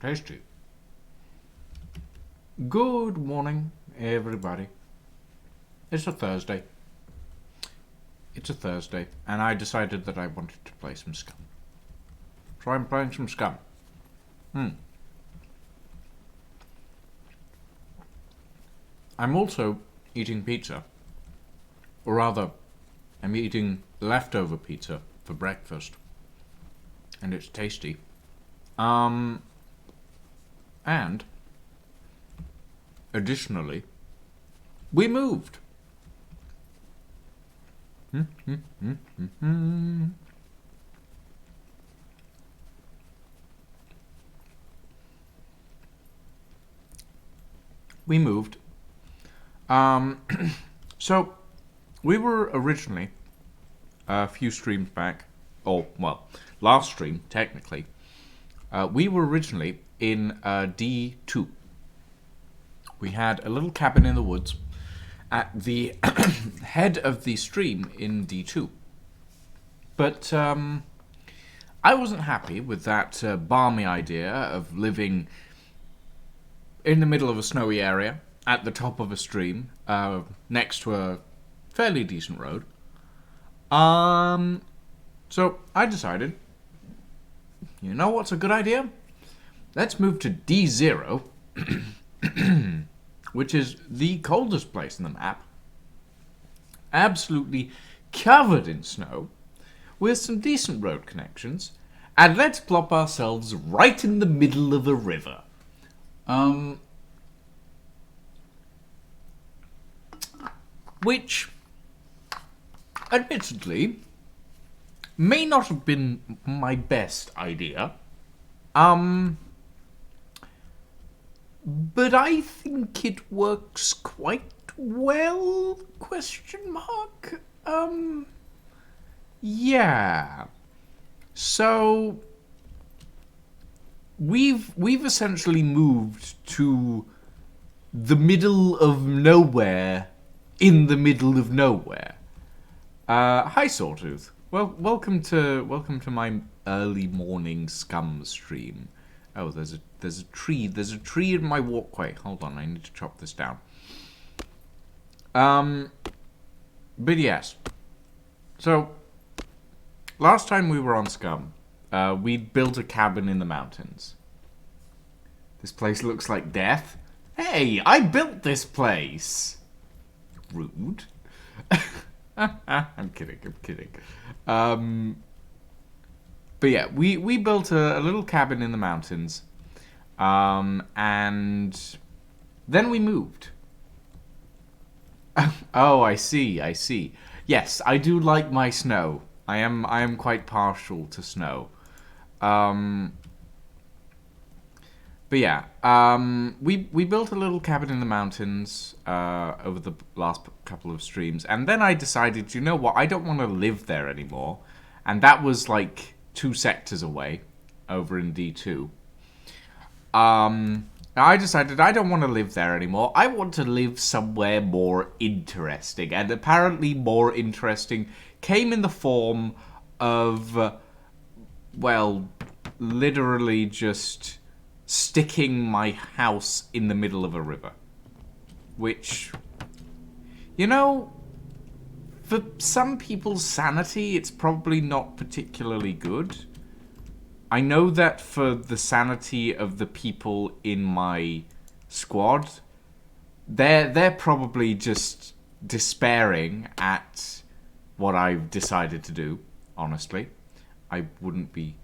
Tasty. Good morning, everybody. It's a Thursday. And I decided that I wanted to play some SCUM. So I'm playing some SCUM. I'm also eating pizza. Or rather, I'm eating leftover pizza for breakfast. And it's tasty. And additionally, we moved. We moved. So we were originally a few streams back, or well, last stream technically. We were originally in D2. We had a little cabin in the woods at the head of the stream in D2. But I wasn't happy with that balmy idea of living in the middle of a snowy area at the top of a stream next to a fairly decent road. So I decided, you know what's a good idea? Let's move to D0, which is the coldest place in the map. Absolutely covered in snow, with some decent road connections, and let's plop ourselves right in the middle of a river. Which, admittedly, may not have been my best idea. But I think it works quite well, ? Yeah. So we've essentially moved to the middle of nowhere in the middle of nowhere. Hi Sawtooth. Well, welcome to my early morning SCUM stream. Oh, there's a tree in my walkway. Hold on, I need to chop this down. But yes. So last time we were on SCUM, we built a cabin in the mountains. This place looks like death. Hey, I built this place. Rude. I'm kidding. But yeah, we built a little cabin in the mountains. And then we moved. Oh, I see. Yes, I do like my snow. I am quite partial to snow. But yeah, we built a little cabin in the mountains over the last couple of streams, and then I decided, you know what, I don't want to live there anymore, and that was like 2 sectors away, over in D2. I decided I don't want to live there anymore. I want to live somewhere more interesting, and apparently more interesting came in the form of, well, literally just sticking my house in the middle of a river. Which, you know, for some people's sanity, it's probably not particularly good. I know that for the sanity of the people in my squad, they're probably just despairing at what I've decided to do, honestly. I wouldn't be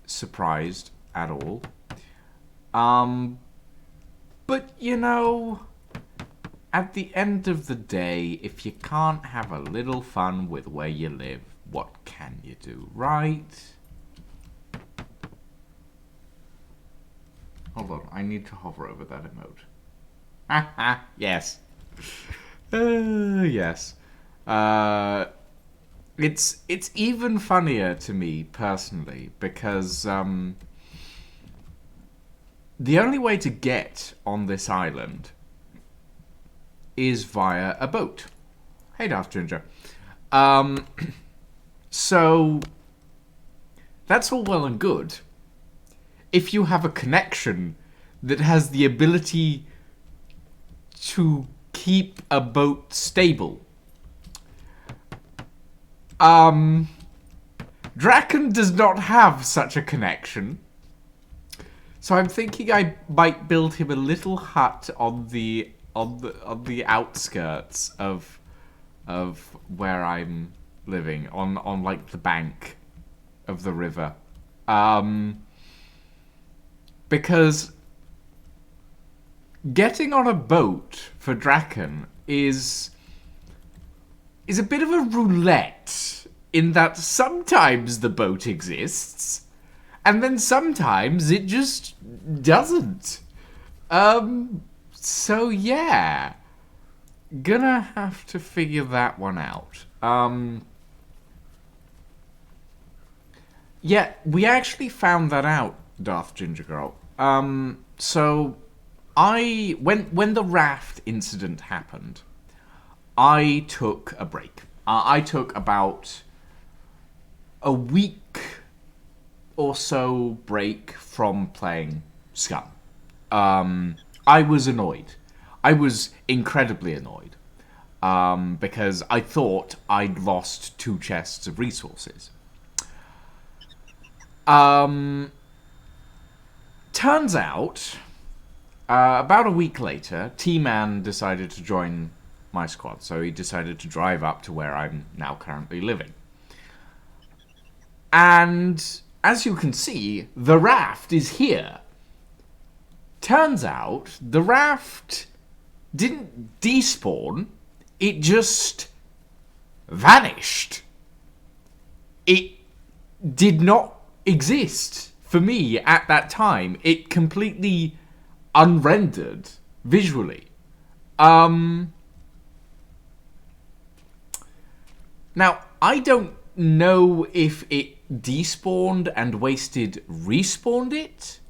surprised at all. But, you know, at the end of the day, if you can't have a little fun with where you live, what can you do, right? Hold on, I need to hover over that emote. Haha, yes. Yes. It's even funnier to me, personally, because, the only way to get on this island is via a boat. Hey, Darth Ginger. So, that's all well and good if you have a connection that has the ability to keep a boat stable. Draken does not have such a connection. So I'm thinking I might build him a little hut on the outskirts of where I'm living, on like the bank of the river. Because getting on a boat for Draken is a bit of a roulette, in that sometimes the boat exists, and then sometimes it just doesn't. So yeah. Gonna have to figure that one out. Yeah, we actually found that out, Darth Ginger Girl. So when the raft incident happened, I took a break. I took about a week or so break from playing SCUM. I was annoyed. I was incredibly annoyed. Because I thought I'd lost 2 chests of resources. Turns out, about a week later, T-Man decided to join my squad. So he decided to drive up to where I'm now currently living. And as you can see, the raft is here. Turns out, the raft didn't despawn, it just vanished. It did not exist for me at that time. It completely unrendered visually. Now, I don't know if it despawned and wasted respawned it,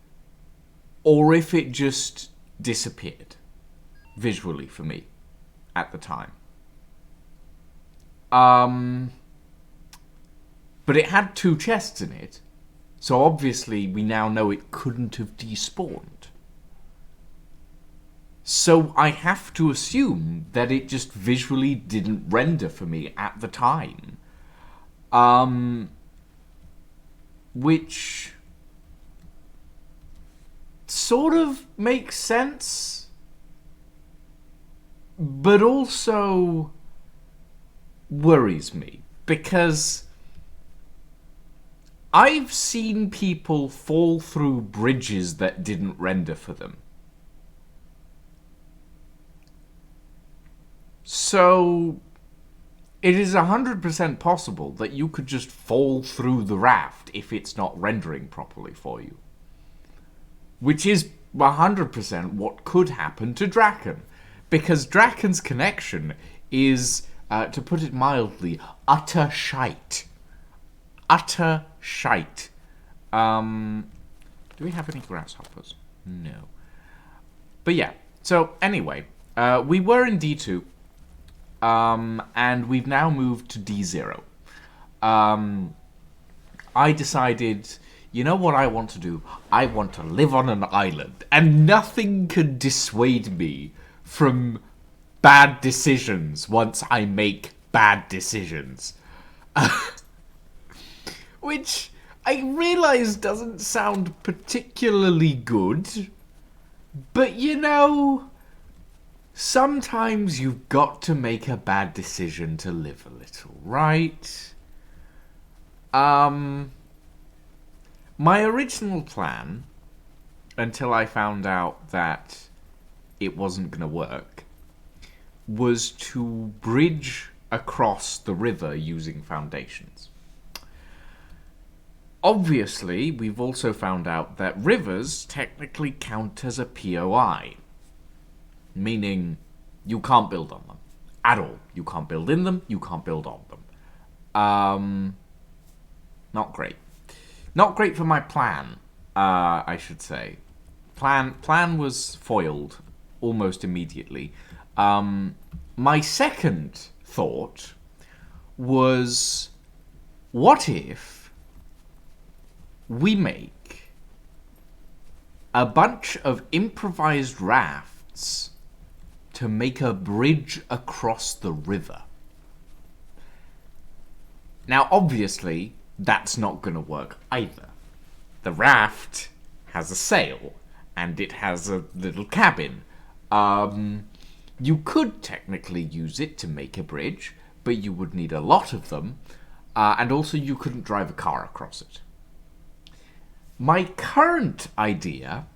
or if it just disappeared visually for me at the time. But it had 2 chests in it, so obviously we now know it couldn't have despawned. So I have to assume that it just visually didn't render for me at the time. which sort of makes sense, but also worries me, because I've seen people fall through bridges that didn't render for them. So it is 100% possible that you could just fall through the raft if it's not rendering properly for you. Which is 100% what could happen to Draken. Because Draken's connection is, to put it mildly, utter shite. Utter shite. Do we have any grasshoppers? No. But yeah, so anyway, we were in D2. And we've now moved to D0. I decided, you know what I want to do? I want to live on an island, and nothing can dissuade me from bad decisions once I make bad decisions. Which I realize doesn't sound particularly good, but you know, sometimes you've got to make a bad decision to live a little, right? My original plan, until I found out that it wasn't going to work, was to bridge across the river using foundations. Obviously, we've also found out that rivers technically count as a POI. Meaning, you can't build on them. At all. You can't build in them, you can't build on them. Not great. Not great for my plan, I should say. Plan was foiled almost immediately. My second thought was, what if we make a bunch of improvised rafts to make a bridge across the river? Now, obviously, that's not going to work either. The raft has a sail, and it has a little cabin. You could technically use it to make a bridge, but you would need a lot of them, and also you couldn't drive a car across it. My current idea,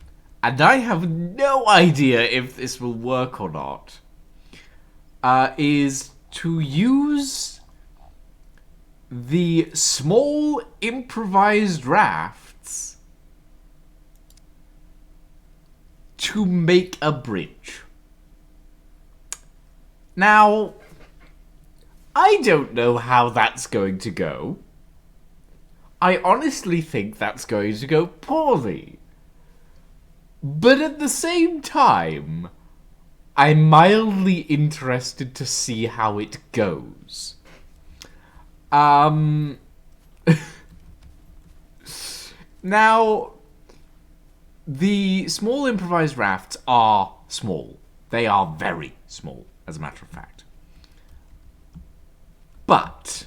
and I have no idea if this will work or not, is to use the small improvised rafts to make a bridge. Now, I don't know how that's going to go. I honestly think that's going to go poorly. But at the same time, I'm mildly interested to see how it goes. Now, the small improvised rafts are small. They are very small, as a matter of fact. But,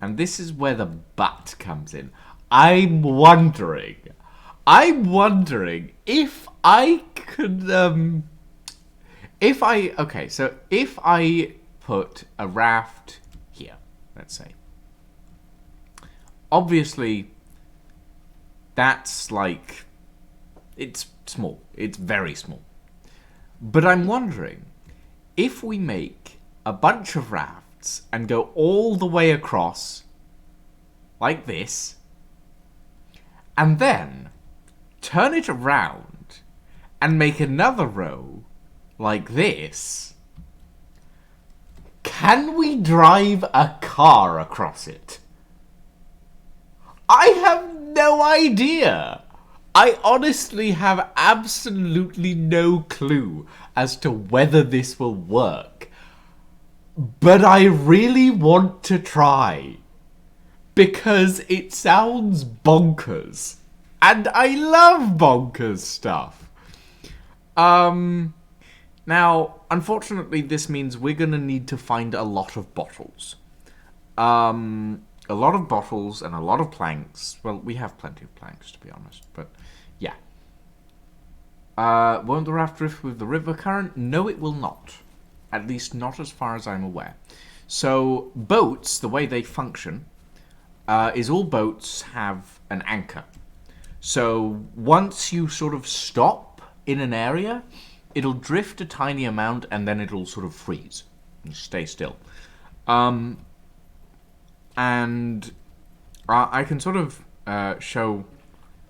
and this is where the but comes in, I'm wondering if I could, if I put a raft here, let's say. Obviously, that's like, it's small. It's very small. But I'm wondering, if we make a bunch of rafts and go all the way across, like this, and then turn it around and make another row like this, can we drive a car across it? I have no idea. I honestly have absolutely no clue as to whether this will work. But I really want to try. Because it sounds bonkers. And I love bonkers stuff. Now, unfortunately, this means we're going to need to find a lot of bottles. A a lot of bottles and a lot of planks. Well, we have plenty of planks, to be honest, but yeah. Won't the raft drift with the river current? No, it will not. At least not as far as I'm aware. So, boats, the way they function, is all boats have an anchor. So, once you sort of stop in an area, it'll drift a tiny amount and then it'll sort of freeze and stay still. And I can sort of show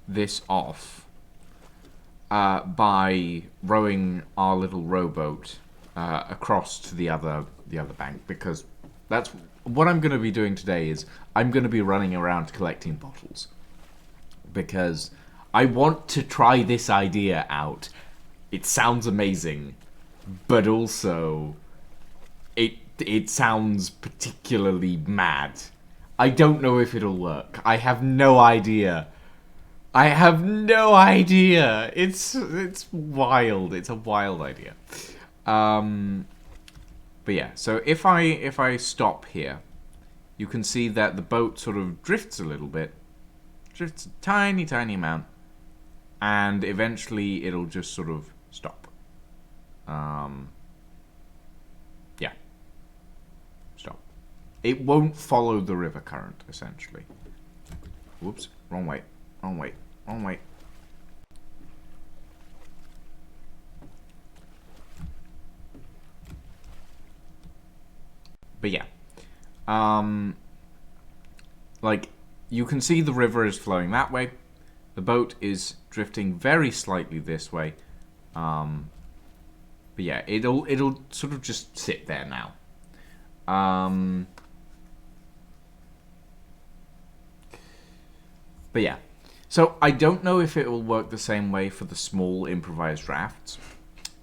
this off by rowing our little rowboat across to the other bank, because that's what I'm going to be doing today. Is I'm going to be running around collecting bottles because I want to try this idea out. It sounds amazing, but also it sounds particularly mad. I don't know if it'll work. I have no idea. It's wild. It's a wild idea. But yeah, so if I stop here, you can see that the boat sort of drifts a little bit. Drifts a tiny amount. And eventually it'll just sort of stop. Yeah. Stop. It won't follow the river current, essentially. Whoops. Wrong way. But yeah. Like, you can see the river is flowing that way. The boat is drifting very slightly this way. But yeah, it'll sort of just sit there now. But yeah. So I don't know if it will work the same way for the small improvised rafts.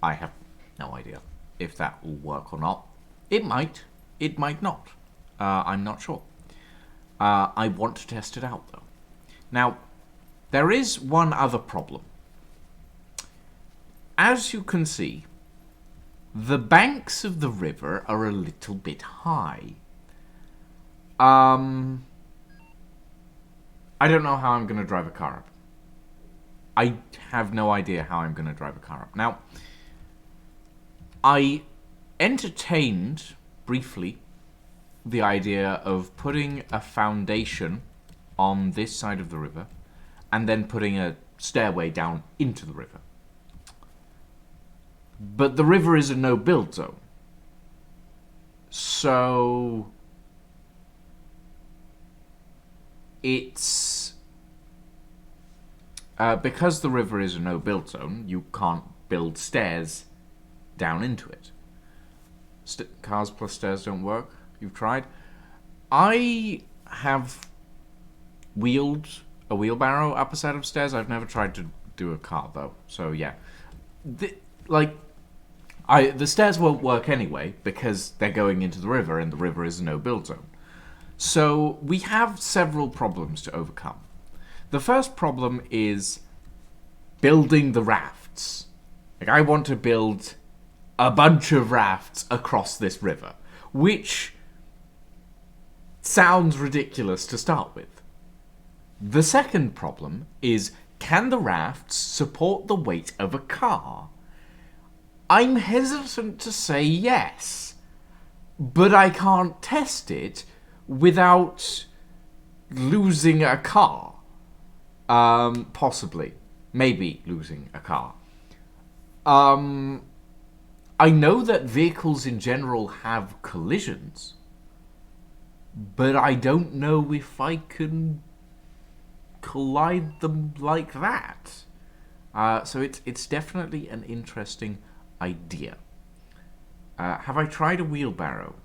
I have no idea if that will work or not. It might. It might not. I'm not sure. I want to test it out, though. Now, there is one other problem. As you can see, the banks of the river are a little bit high. I don't know how I'm going to drive a car up. I have no idea how I'm going to drive a car up. Now, I entertained briefly the idea of putting a foundation on this side of the river and then putting a stairway down into the river. But the river is a no-build zone. So it's because the river is a no-build zone, you can't build stairs down into it. Cars plus stairs don't work. You've tried. I have wheeled a wheelbarrow up a set of stairs. I've never tried to do a car though. So yeah, the stairs won't work anyway because they're going into the river and the river is a no-build zone. So we have several problems to overcome. The first problem is building the rafts. Like, I want to build a bunch of rafts across this river, which sounds ridiculous to start with. The second problem is, can the rafts support the weight of a car? I'm hesitant to say yes, but I can't test it without losing a car. Possibly. Maybe losing a car. I know that vehicles in general have collisions, but I don't know if I can collide them like that. So it's definitely an interesting idea. Have I tried a wheelbarrow?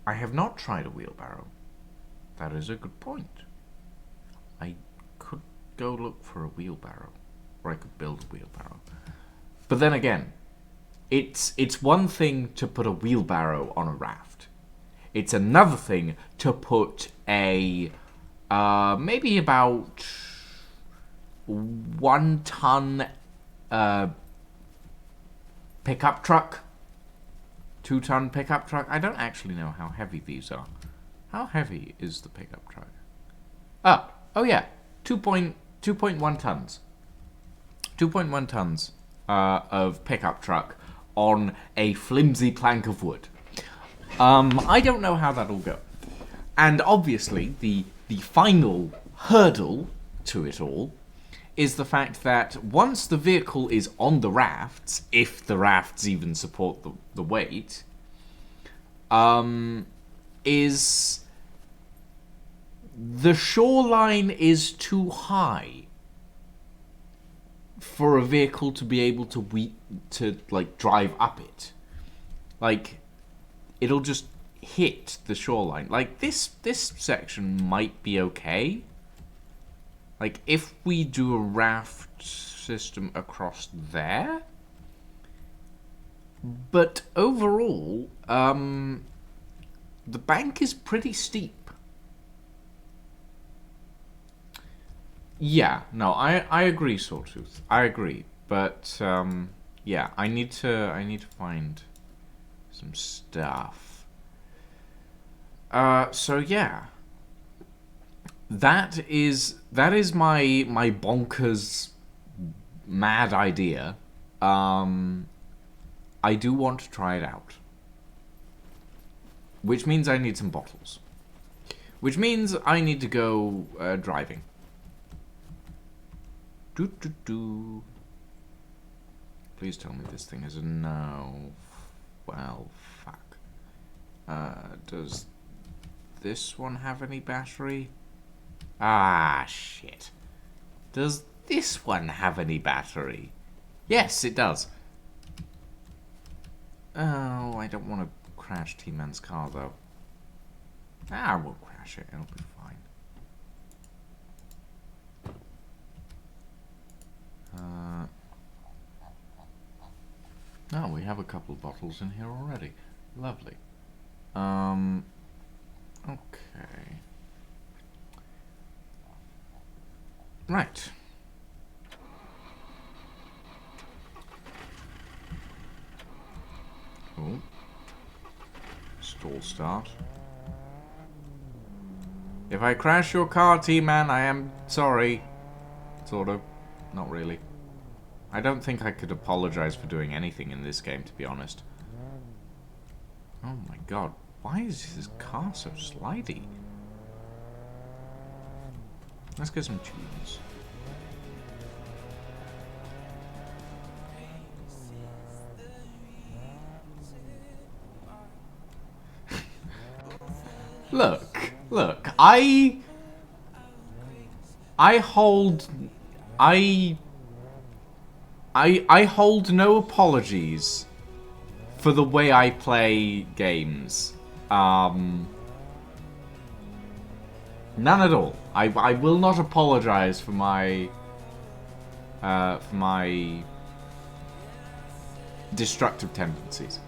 I have not tried a wheelbarrow. That is a good point. I could go look for a wheelbarrow, or I could build a wheelbarrow. But then again, it's one thing to put a wheelbarrow on a raft. It's another thing to put a maybe about 1 ton pickup truck, 2 ton pickup truck. I don't actually know how heavy these are. How heavy is the pickup truck? Oh yeah, 2.1 tons. 2.1 tons of pickup truck on a flimsy plank of wood. I don't know how that'll go. And obviously, the final hurdle to it all is the fact that once the vehicle is on the rafts, if the rafts even support the weight, is the shoreline is too high for a vehicle to be able to like drive up it. Like, it'll just hit the shoreline. Like, this section might be okay. Like, if we do a raft system across there. But overall, the bank is pretty steep. Yeah, no, I agree, Sawtooth. I agree. But, yeah, I need to find some stuff. So yeah. That is my bonkers mad idea. I do want to try it out. Which means I need some bottles. Which means I need to go driving. Please tell me this thing is a no. Well, fuck. Does this one have any battery? Ah, shit. Does this one have any battery? Yes, it does. Oh, I don't want to crash T-Man's car, though. I won't crash it. It'll be fine. Oh, we have a couple bottles in here already. Lovely. Okay. Right. Oh. Stall start. If I crash your car, T-Man, I am sorry. Sort of. Not really. I don't think I could apologize for doing anything in this game, to be honest. Oh my god. Why is this car so slidey? Let's get some tunes. Look, I hold no apologies for the way I play games. None at all. I will not apologize for my destructive tendencies.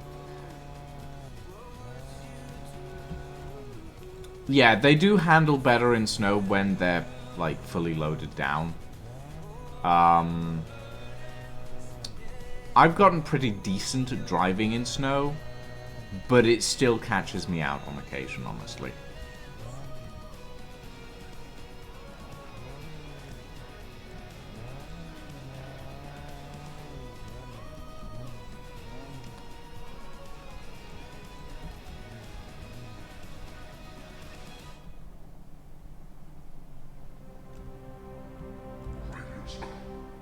Yeah, they do handle better in snow when they're like fully loaded down. I've gotten pretty decent at driving in snow, but it still catches me out on occasion, honestly.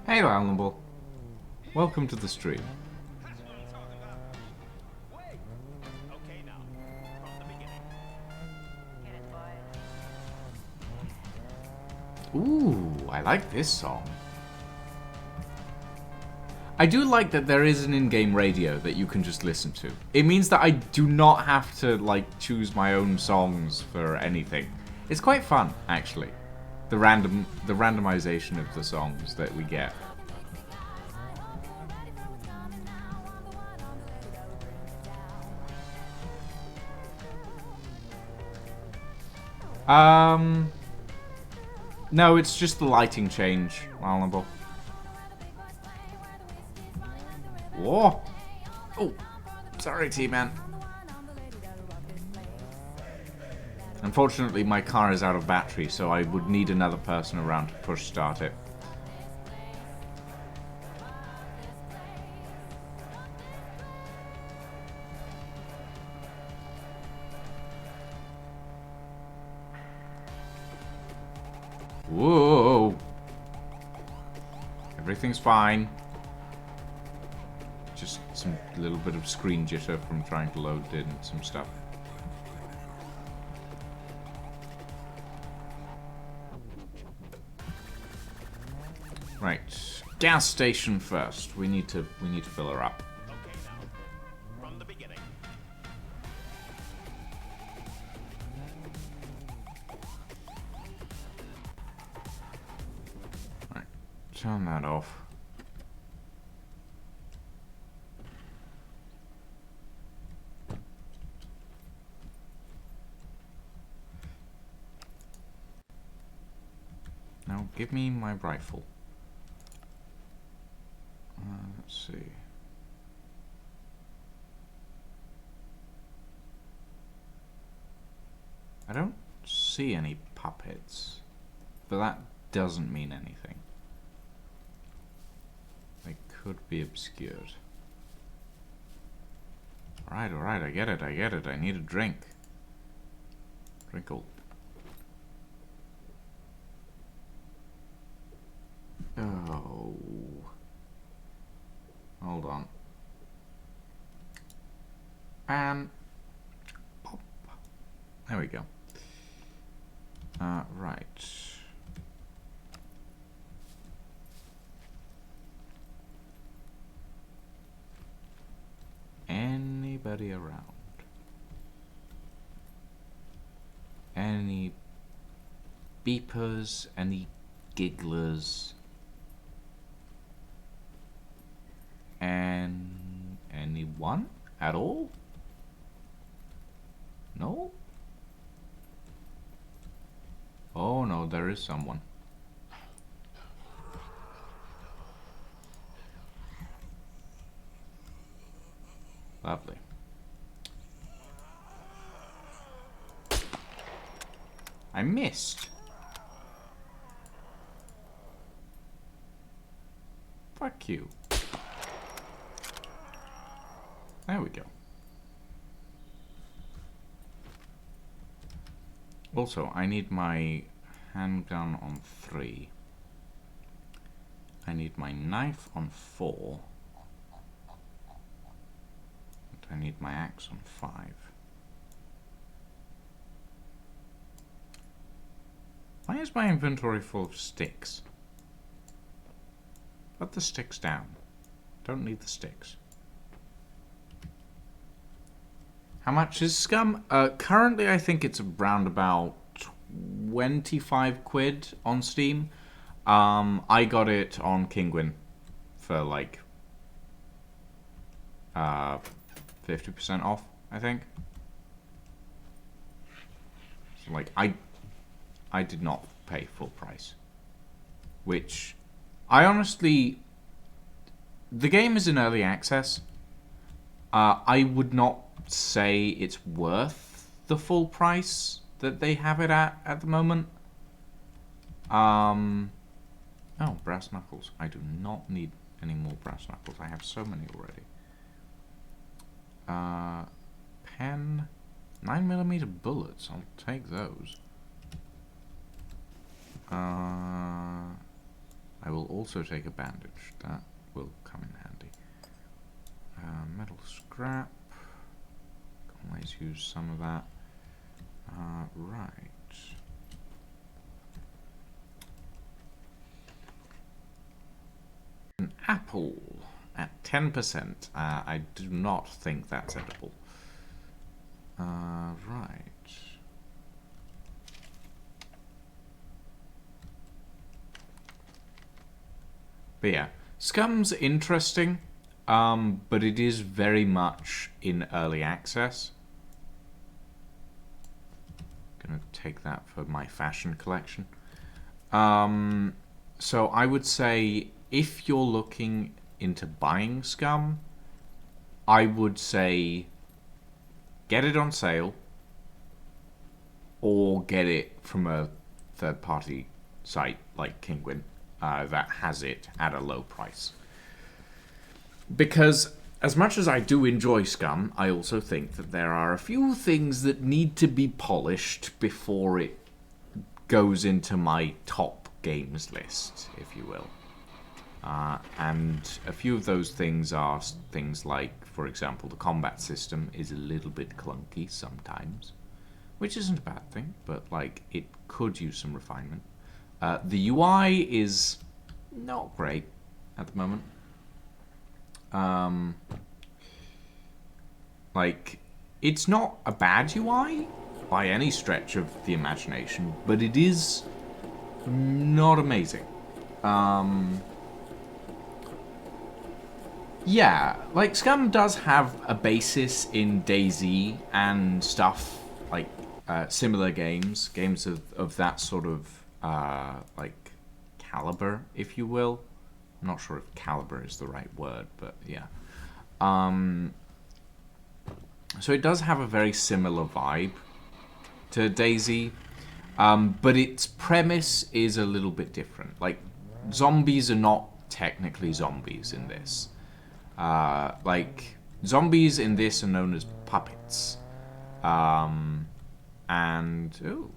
Hey, Alanable. Welcome to the stream. That's what I'm talking about. Wait. Okay, now. From the beginning. Get it, boy. Ooh, I like this song. I do like that there is an in-game radio that you can just listen to. It means that I do not have to, like, choose my own songs for anything. It's quite fun, actually. The randomization of the songs that we get. No, it's just the lighting change, Vulnerable. Whoa! Oh, sorry, T-Man. Unfortunately, my car is out of battery, so I would need another person around to push start it. Whoa! Everything's fine. Just some little bit of screen jitter from trying to load in some stuff. Right, gas station first. We need to fill her up. Okay, now, from the beginning. Right, turn that off. Now give me my rifle. Let's see. I don't see any puppets, but that doesn't mean anything. They could be obscured. Alright, I get it. I need a drink. Drinkle. Oh. Hold on. And pop. There we go. Right. Anybody around? Any beepers? Any gigglers? And anyone at all? No? Oh no, there is someone. Lovely. I missed. Fuck you. There we go. Also, I need my handgun on 3. I need my knife on 4. And I need my axe on 5. Why is my inventory full of sticks? Put the sticks down. Don't need the sticks. How much is SCUM? Currently, I think it's around about 25 quid on Steam. I got it on Kinguin for like 50% off, I think. So like I did not pay full price, which I honestly, the game is in early access. I would not say it's worth the full price that they have it at the moment. Oh, brass knuckles. I do not need any more brass knuckles. I have so many already. Pen, 9mm bullets. I'll take those. I will also take a bandage. That will come in handy. Metal scrap. Can always use some of that. Right. An apple at 10%. I do not think that's edible. Right. But yeah, SCUM's interesting, but it is very much in early access. Gonna take that for my fashion collection. So I would say if you're looking into buying SCUM, I would say get it on sale, or get it from a third-party site like Kinguin that has it at a low price. Because as much as I do enjoy SCUM, I also think that there are a few things that need to be polished before it goes into my top games list, if you will. And a few of those things are things like, for example, the combat system is a little bit clunky sometimes, which isn't a bad thing, but like it could use some refinement. The UI is not great at the moment. Like, it's not a bad UI by any stretch of the imagination, but it is not amazing. Yeah, like SCUM does have a basis in DayZ and stuff like similar games of that sort of like caliber, if you will. I'm not sure if caliber is the right word, but yeah. So it does have a very similar vibe to DayZ, but its premise is a little bit different. Like, zombies are not technically zombies in this. Like, zombies in this are known as puppets. And, ooh,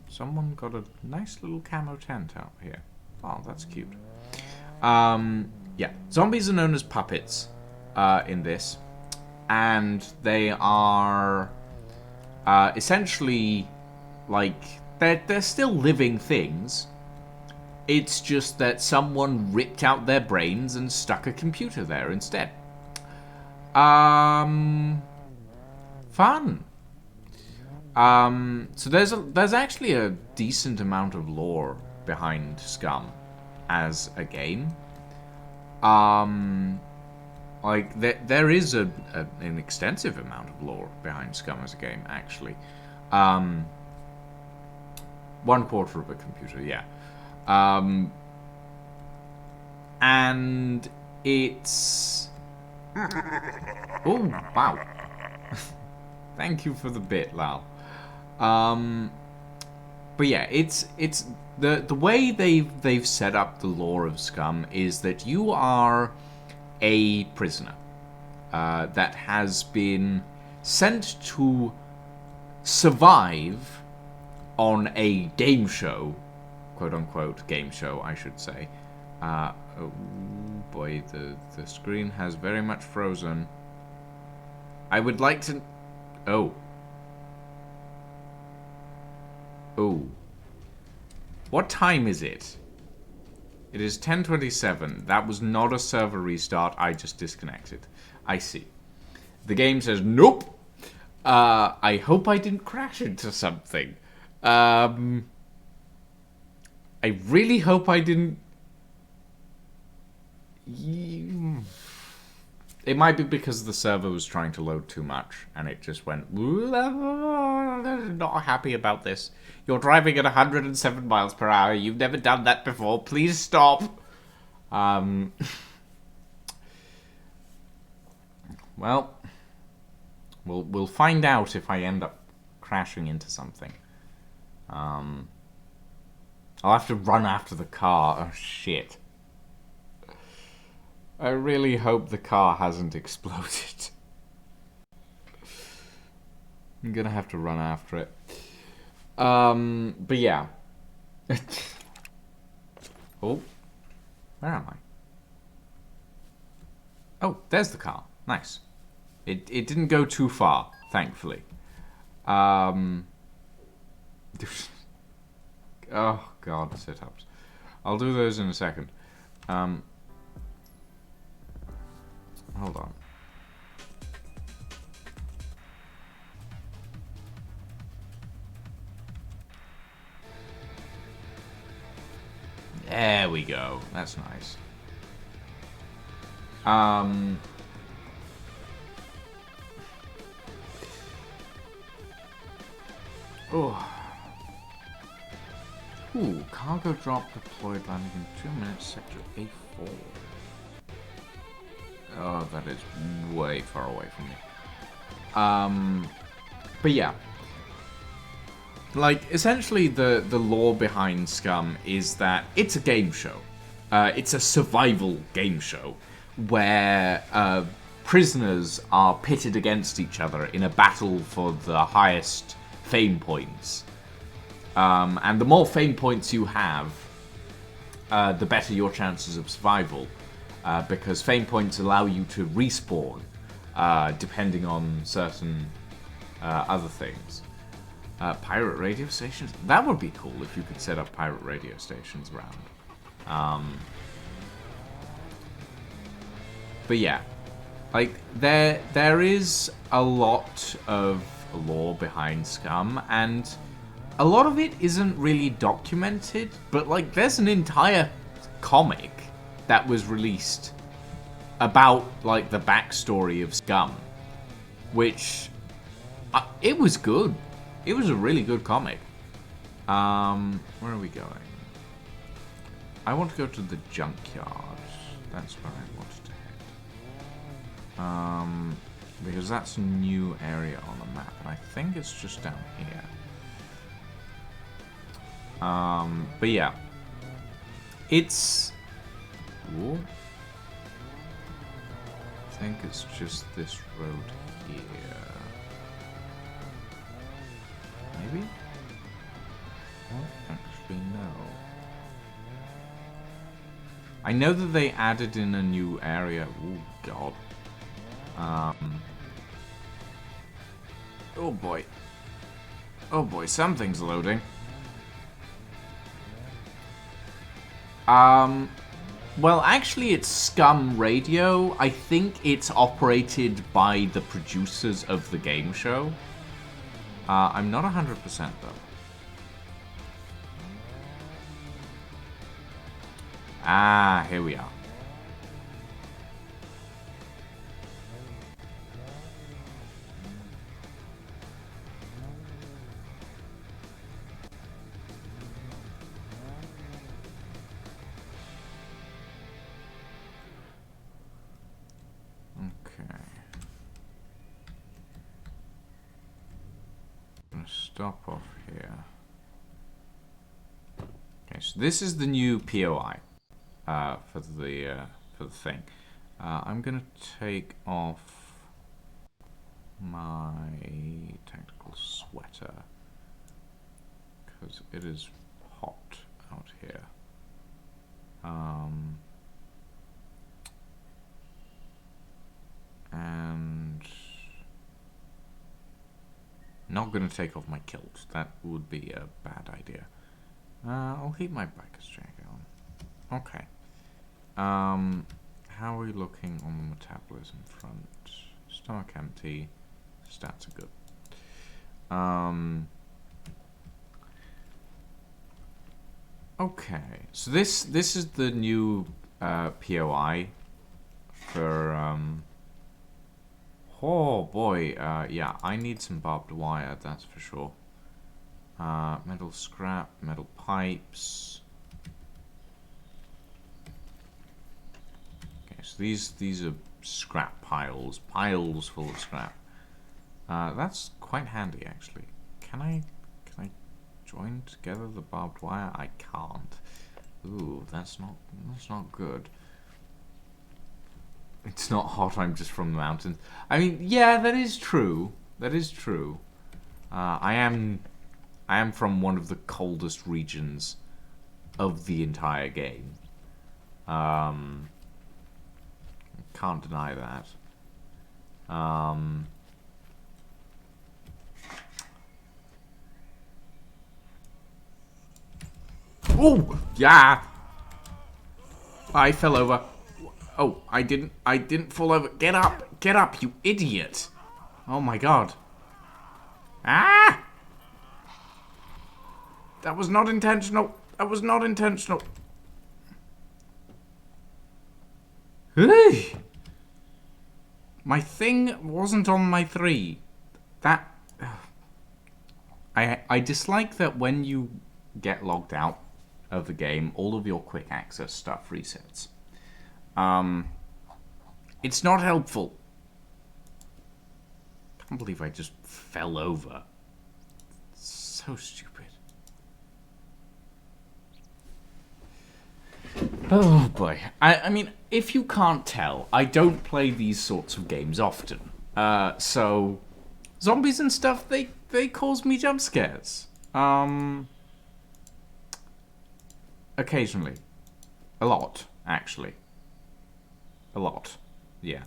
someone got a nice little camo tent out here. Oh, that's cute. Yeah, zombies are known as puppets in this. And they are essentially, like, they're still living things. It's just that someone ripped out their brains and stuck a computer there instead. Fun. So there's actually a decent amount of lore behind SCUM as a game. Like there is an extensive amount of lore behind SCUM as a game, actually. 1/4 of a computer, yeah. And it's... Oh, wow. Thank you for the bit, Lal. But yeah, it's the way they've set up the lore of SCUM is that you are a prisoner that has been sent to survive on a game show, quote-unquote game show, I should say. Oh boy, the screen has very much frozen. I would like to... Oh. Oh. What time is it? It is 10:27. That was not a server restart. I just disconnected. I see. The game says, nope. I hope I didn't crash into something. I really hope I didn't... It might be because the server was trying to load too much, and it just went... Not happy about this. You're driving at 107 miles per hour. You've never done that before. Please stop. Well, we'll find out if I end up crashing into something. I'll have to run after the car. Oh, shit. I really hope the car hasn't exploded. I'm gonna have to run after it. But yeah. Oh. Where am I? Oh, there's the car. Nice. It didn't go too far, thankfully. Oh, God, sit-ups. I'll do those in a second. Hold on. There we go. That's nice. Oh. Ooh, cargo drop deployed, landing in 2 minutes, sector A4. Oh, that is way far away from me. But yeah. like, essentially the lore behind SCUM is that it's a game show. It's a survival game show where prisoners are pitted against each other in a battle for the highest fame points. And the more fame points you have, the better your chances of survival. Because fame points allow you to respawn, depending on certain other things. Pirate radio stations? That would be cool if you could set up pirate radio stations around. But yeah, like there is a lot of lore behind SCUM, and a lot of it isn't really documented. But like, there's an entire comic that was released about like the backstory of SCUM, which it was good. It was a really good comic. Where are we going? I want to go to the junkyard. That's where I wanted to head. Because that's a new area on the map, and I think it's just down here. But yeah, it's. Ooh. I think it's just this road here. Maybe? Actually, no. I know that they added in a new area. Oh god. Oh boy. Oh boy, something's loading. Well, actually, it's SCUM Radio. I think it's operated by the producers of the game show. I'm not 100% though. Ah, here we are. Stop off here. Okay, so this is the new POI for the thing. I'm gonna take off my tactical sweater because it is hot out here. And not gonna take off my kilt. That would be a bad idea. I'll keep my biker's jacket on. Okay. How are we looking on the metabolism front? Stomach empty. Stats are good. Okay. So this is the new POI for oh boy, yeah, I need some barbed wire, that's for sure. Metal scrap, metal pipes. Okay, so these are scrap piles full of scrap. That's quite handy actually. Can I join together the barbed wire? I can't. Ooh, that's not good. It's not hot, I'm just from the mountains. I mean, yeah, that is true. That is true. I am from one of the coldest regions of the entire game. Can't deny that. Oh, yeah! I fell over. Oh, I didn't fall over. Get up, you idiot. Oh my god. Ah! That was not intentional. That was not intentional. Hey! My thing wasn't on my 3. That... I dislike that when you get logged out of the game, all of your quick access stuff resets. It's not helpful. Can't believe I just fell over. So So stupid. Oh boy. I mean, if you can't tell, I don't play these sorts of games often. So zombies and stuff, they cause me jump scares. Occasionally. A lot, actually. A lot. Yeah.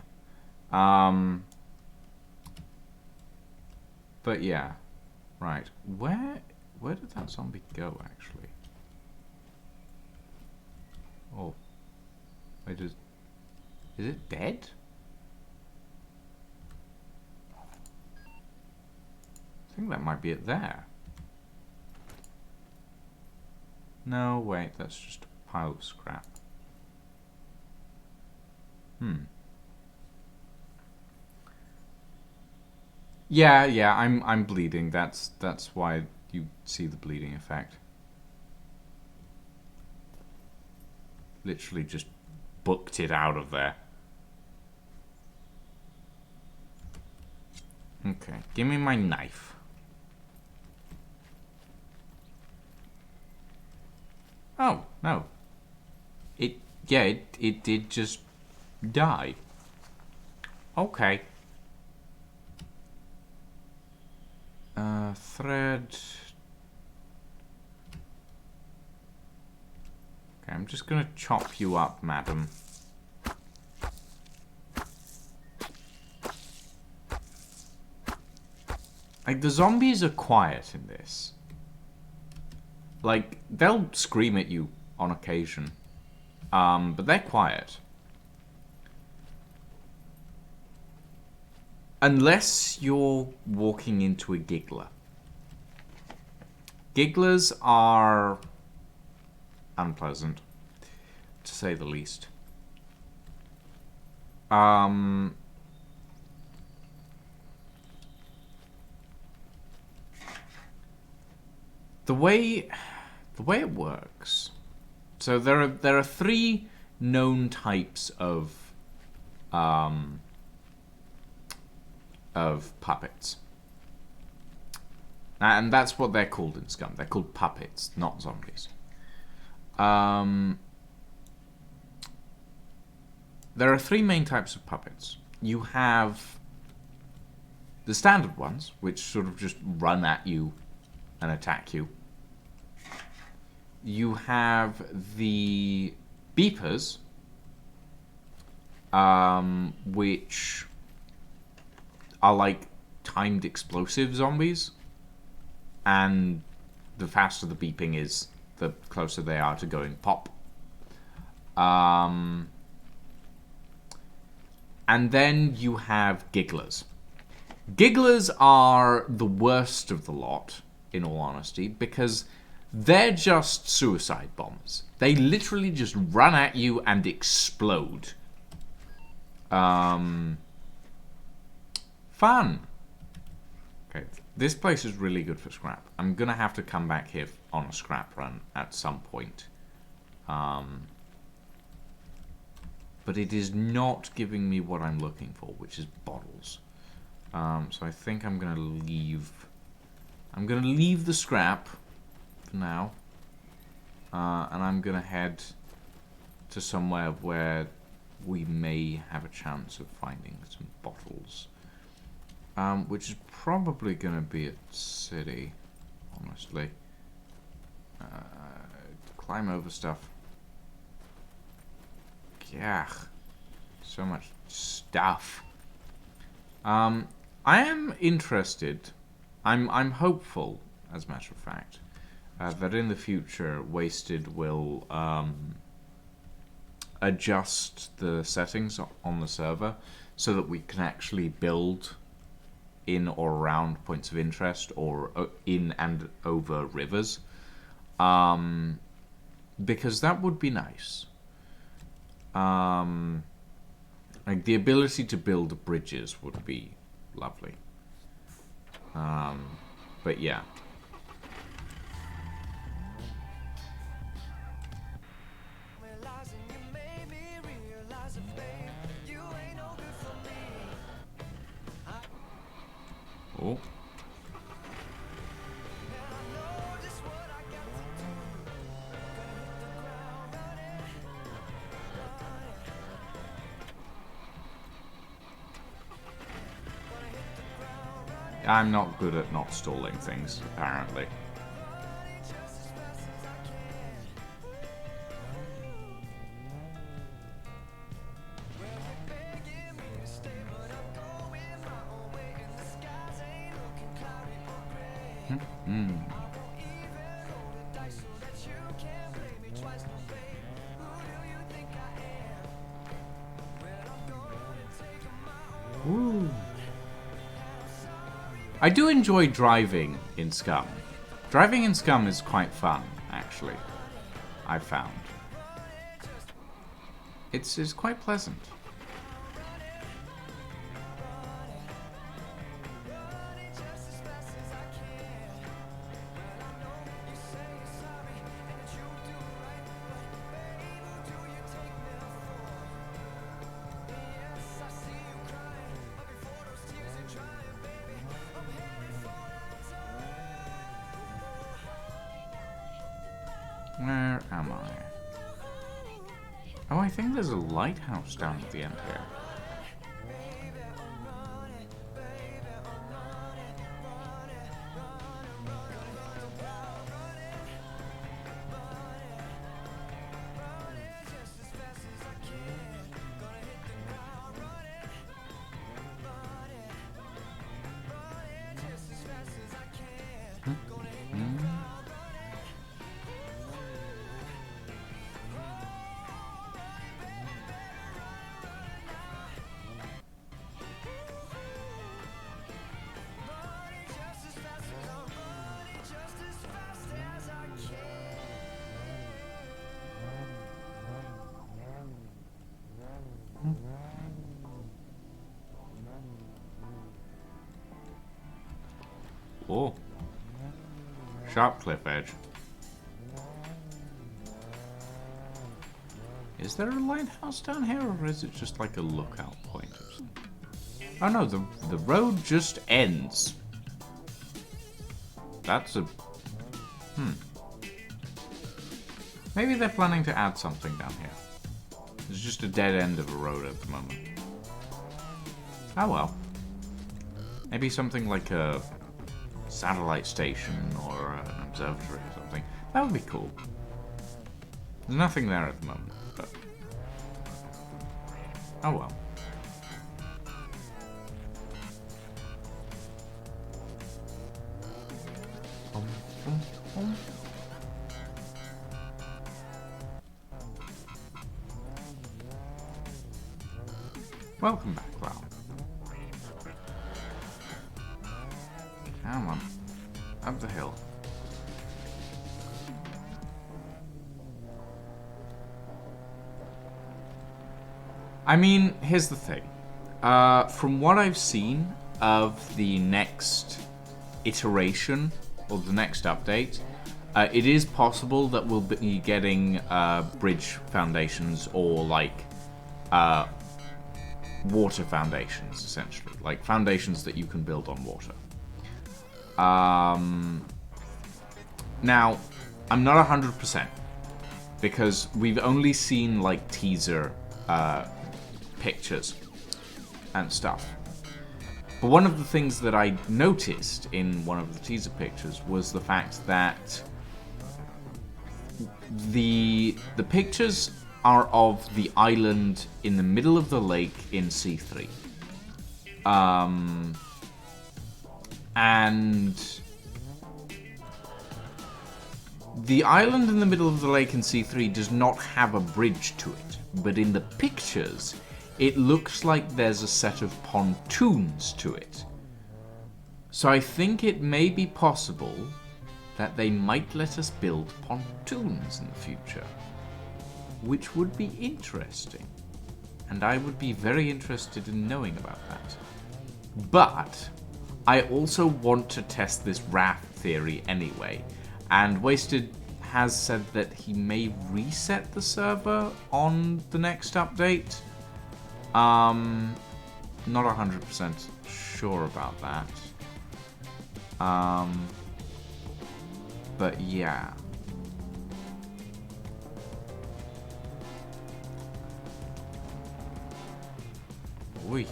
But yeah. Right. Where did that zombie go, actually? Oh. Wait, is it dead? I think that might be it there. No, wait, that's just a pile of scrap. Yeah, I'm bleeding. That's why you see the bleeding effect. Literally just booked it out of there. Okay, give me my knife. Oh, no. It did just die. Okay. Thread. Okay, I'm just gonna chop you up, madam. Like, the zombies are quiet in this. Like, they'll scream at you on occasion. But they're quiet. Unless you're walking into a giggler. Gigglers are unpleasant, to say the least. The way it works. So there are three known types of puppets. And that's what they're called in SCUM. They're called puppets, not zombies. There are three main types of puppets. You have the standard ones, which sort of just run at you and attack you. You have the beepers, which are like timed explosive zombies. And the faster the beeping is, the closer they are to going pop. And then you have gigglers. Gigglers are the worst of the lot, in all honesty, because they're just suicide bombers. They literally just run at you and explode. Fun. Okay, this place is really good for scrap. I'm gonna have to come back here on a scrap run at some point. But it is not giving me what I'm looking for, which is bottles. So I think I'm gonna leave. I'm gonna leave the scrap for now, and I'm gonna head to somewhere where we may have a chance of finding some bottles, which is probably gonna be a city, honestly. Climb over stuff. Yeah, so much stuff. I am interested. I'm hopeful, as a matter of fact, that in the future, Wasted will adjust the settings on the server so that we can actually build in or around points of interest or in and over rivers, because that would be nice. Like the ability to build bridges would be lovely. But yeah. Oh. I'm not good at not stalling things, apparently. Ooh. I do enjoy driving in SCUM. Driving in SCUM is quite fun, actually. I've found. It's quite pleasant. Where am I? Oh, I think there's a lighthouse down at the end here. Oh. Sharp cliff edge. Is there a lighthouse down here, or is it just like a lookout point or something? Oh no, the road just ends. That's a... Maybe they're planning to add something down here. It's just a dead end of a road at the moment. Oh well. Maybe something like a satellite station or an observatory or something. That would be cool. There's nothing there at the moment, but... Oh well. Welcome back, Val. Come on. Up the hill. I mean, here's the thing. From what I've seen of the next iteration, or the next update, it is possible that we'll be getting bridge foundations or, like, water foundations, essentially. Like, foundations that you can build on water. Now, I'm not 100%, because we've only seen, like, teaser pictures and stuff. But one of the things that I noticed in one of the teaser pictures was the fact that the pictures are of the island in the middle of the lake in C3. And the island in the middle of the lake in C3 does not have a bridge to it, but in the pictures, it looks like there's a set of pontoons to it. So I think it may be possible that they might let us build pontoons in the future, which would be interesting. And I would be very interested in knowing about that. But I also want to test this raft theory anyway, and Wasted has said that he may reset the server on the next update. Not 100% sure about that. But yeah. Oi.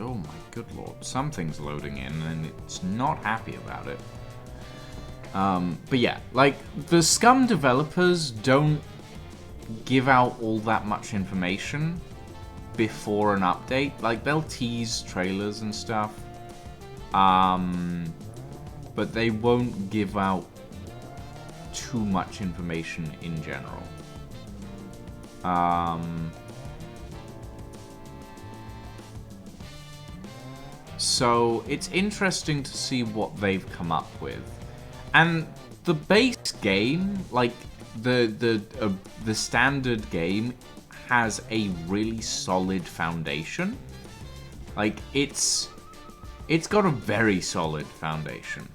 Oh my good lord. Something's loading in and it's not happy about it. But yeah, like, the SCUM developers don't give out all that much information before an update. Like, they'll tease trailers and stuff. But they won't give out too much information in general. So it's interesting to see what they've come up with. And the base game, like the standard game, has a really solid foundation. Like, it's got a very solid foundation.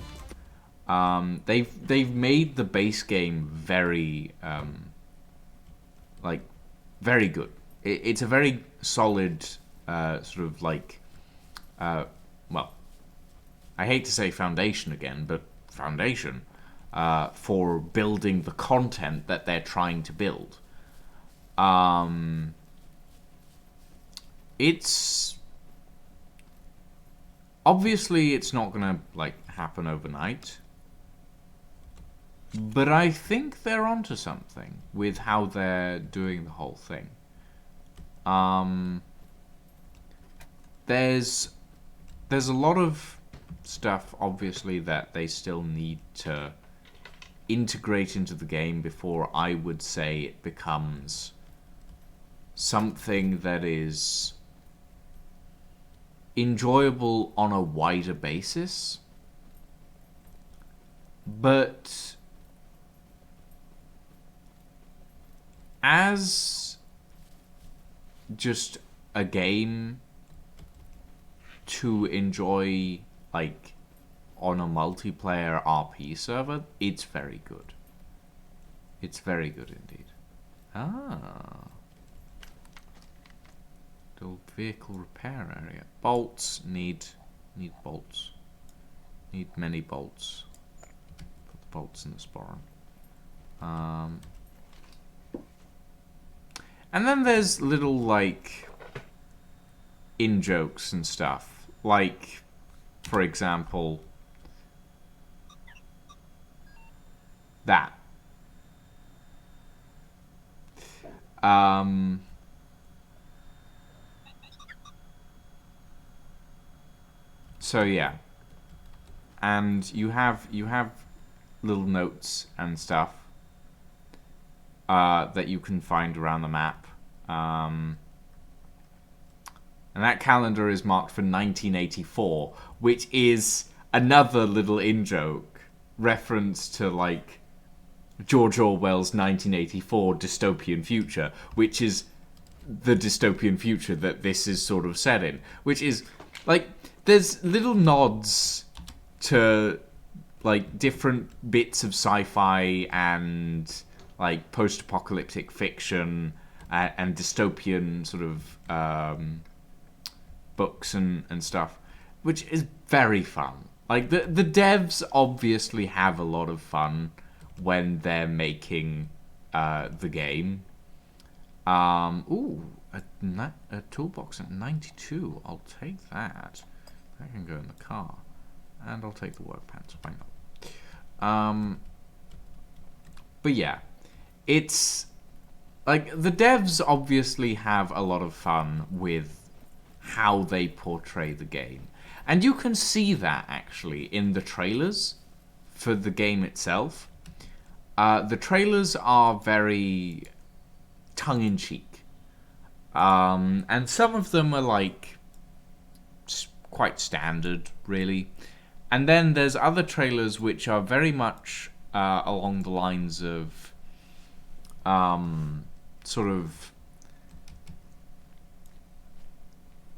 They've made the base game very very good. It's a very solid sort of like well, I hate to say foundation again, but foundation for building the content that they're trying to build. It's obviously it's not gonna like happen overnight, but I think they're onto something with how they're doing the whole thing. There's a lot of stuff, obviously, that they still need to integrate into the game before I would say it becomes something that is enjoyable on a wider basis. But as just a game to enjoy, like, on a multiplayer RP server, it's very good. It's very good indeed. Ah. The vehicle repair area. Bolts. Need bolts. Need many bolts. Put the bolts in the spawn. And then there's little, like, in-jokes and stuff. Like, for example, that. So yeah. And you have little notes and stuff that you can find around the map. And that calendar is marked for 1984, which is another little in-joke reference to, like, George Orwell's 1984 dystopian future, which is the dystopian future that this is sort of set in. Which is, like, there's little nods to, like, different bits of sci-fi and, like, post-apocalyptic fiction and dystopian sort of books and stuff, which is very fun. Like, the devs obviously have a lot of fun when they're making the game. Ooh, a toolbox at 92. I'll take that. That can go in the car. And I'll take the work pants. Why not? But yeah, it's like the devs obviously have a lot of fun with how they portray the game. And you can see that actually in the trailers for the game itself. The trailers are very tongue-in-cheek. And some of them are like quite standard, really. And then there's other trailers which are very much along the lines of sort of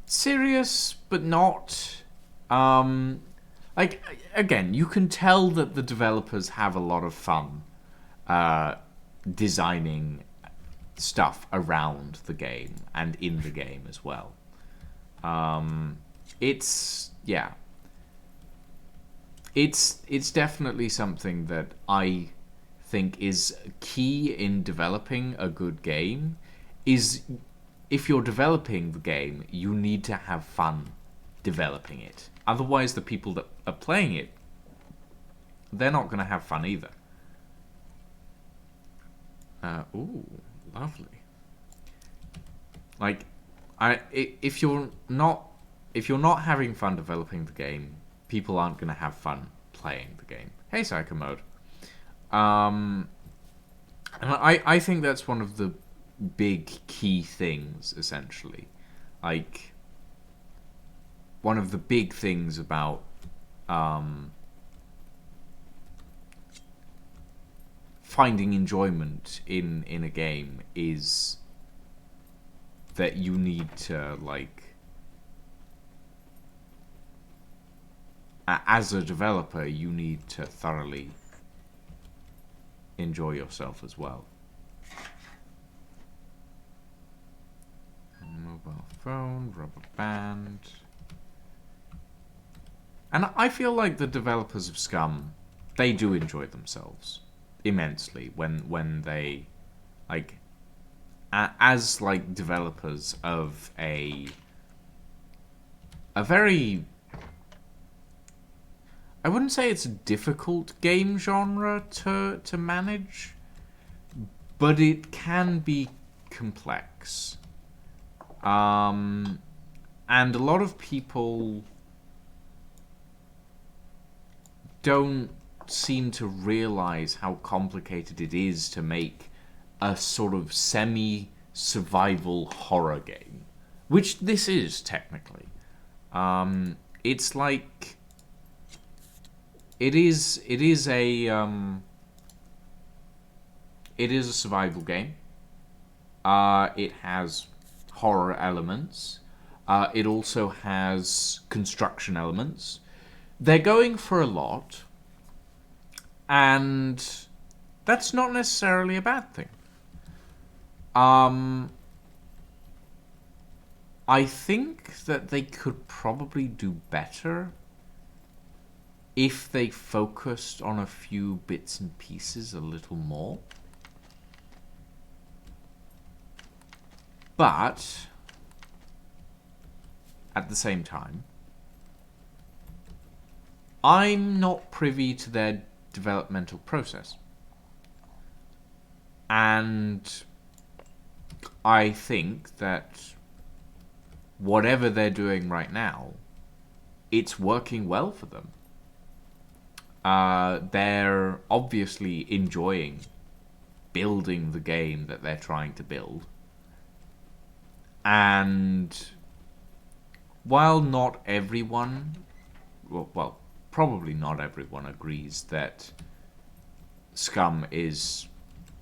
serious, but not. Like, again, you can tell that the developers have a lot of fun designing stuff around the game and in the game as well. It's definitely something that I think is key in developing a good game. Is if you're developing the game, you need to have fun developing it. Otherwise, the people that are playing it, they're not going to have fun either. Ooh, lovely. Like, if you're not having fun developing the game, people aren't going to have fun playing the game. Hey, Psycho Mode. And I think that's one of the big key things, essentially. Like, one of the big things about finding enjoyment in a game is that you need to, like, as a developer, you need to thoroughly enjoy yourself as well. Mobile phone, rubber band. And I feel like the developers of SCUM, they do enjoy themselves immensely when they, like, as like developers of a very, I wouldn't say it's a difficult game genre to manage, but it can be complex. And a lot of people don't seem to realize how complicated it is to make a sort of semi-survival horror game, which this is technically. It's like it is a survival game. It has horror elements. It also has construction elements. They're going for a lot, and that's not necessarily a bad thing. I think that they could probably do better if they focused on a few bits and pieces a little more. But at the same time, I'm not privy to their developmental process. And I think that whatever they're doing right now, it's working well for them. They're obviously enjoying building the game that they're trying to build. And while not everyone, well, probably not everyone agrees that SCUM is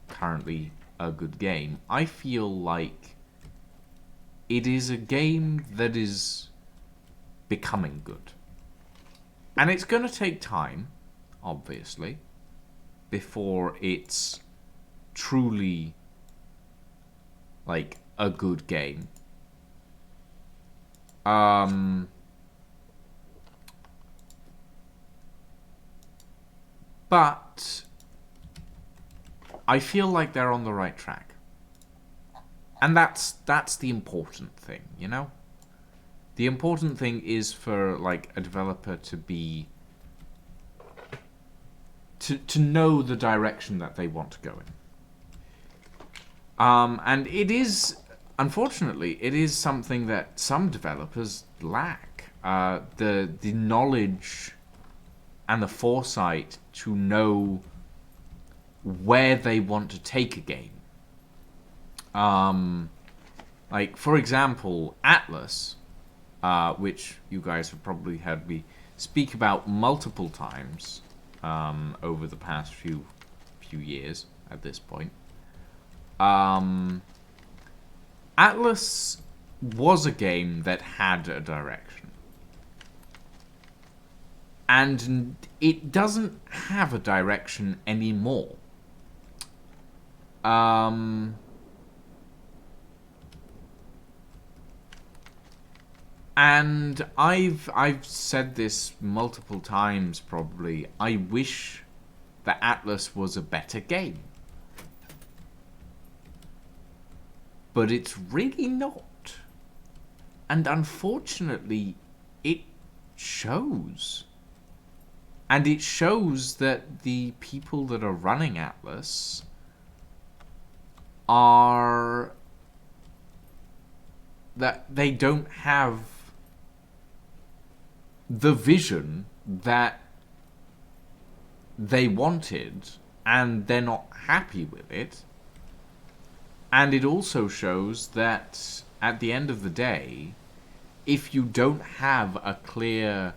currently a good game, I feel like it is a game that is becoming good. And it's going to take time, obviously, before it's truly like a good game. But I feel like they're on the right track. And that's the important thing, you know? The important thing is for, like, a developer to be to know the direction that they want to go in. And it is, unfortunately, it is something that some developers lack. The knowledge and the foresight to know where they want to take a game. Like, for example, Atlas, which you guys have probably heard me speak about multiple times over the past few years at this point. Atlas was a game that had a direction. And it doesn't have a direction anymore. And I've said this multiple times probably. I wish that Atlas was a better game. But it's really not. And unfortunately, it shows. And it shows that the people that are running Atlas are... that they don't have the vision that they wanted, and they're not happy with it. And it also shows that at the end of the day, if you don't have a clear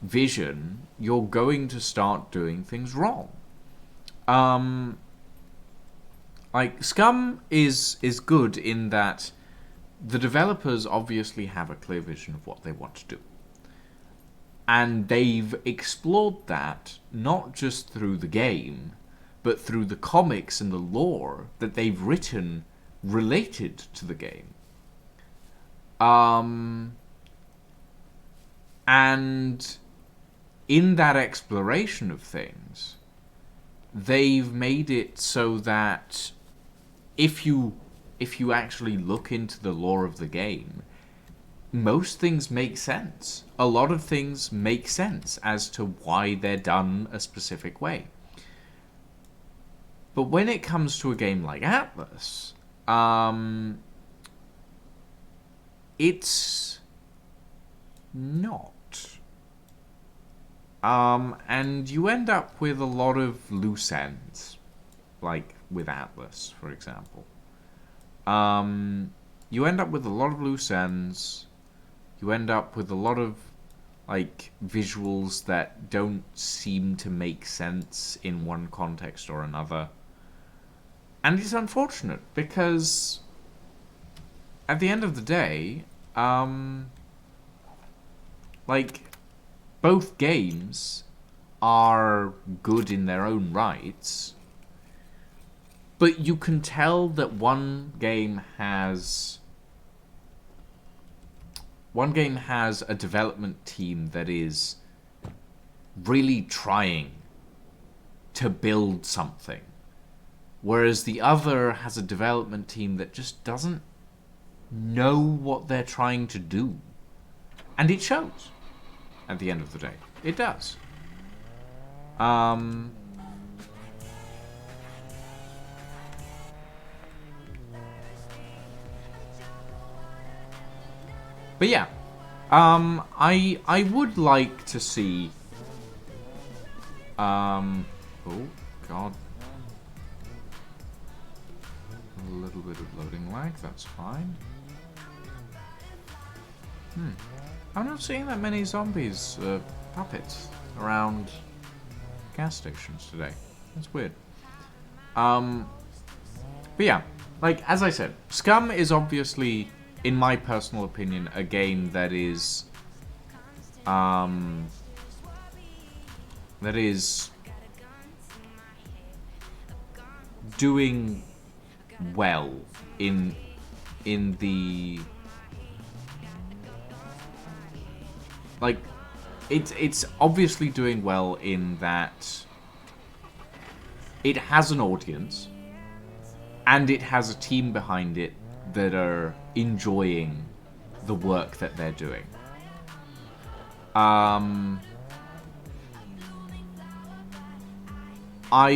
vision, you're going to start doing things wrong. Like, SCUM is good in that the developers obviously have a clear vision of what they want to do. And they've explored that not just through the game, but through the comics and the lore that they've written related to the game. And in that exploration of things, they've made it so that if you actually look into the lore of the game, most things make sense. A lot of things make sense as to why they're done a specific way. But when it comes to a game like Atlas, it's not. And you end up with a lot of loose ends, like with Atlas, for example. You end up with a lot of loose ends. You end up with a lot of, like, visuals that don't seem to make sense in one context or another. And it's unfortunate, because at the end of the day, like, both games are good in their own rights, but you can tell that one game has a development team that is really trying to build something, whereas the other has a development team that just doesn't know what they're trying to do. And it shows at the end of the day. It does. But yeah, I would like to see, oh god, a little bit of loading lag, that's fine. I'm not seeing that many zombies, puppets around gas stations today. That's weird. But yeah, like, as I said, SCUM is obviously, in my personal opinion, a game that is doing well in the, like, it's obviously doing well in that it has an audience and it has a team behind it that are enjoying the work that they're doing. I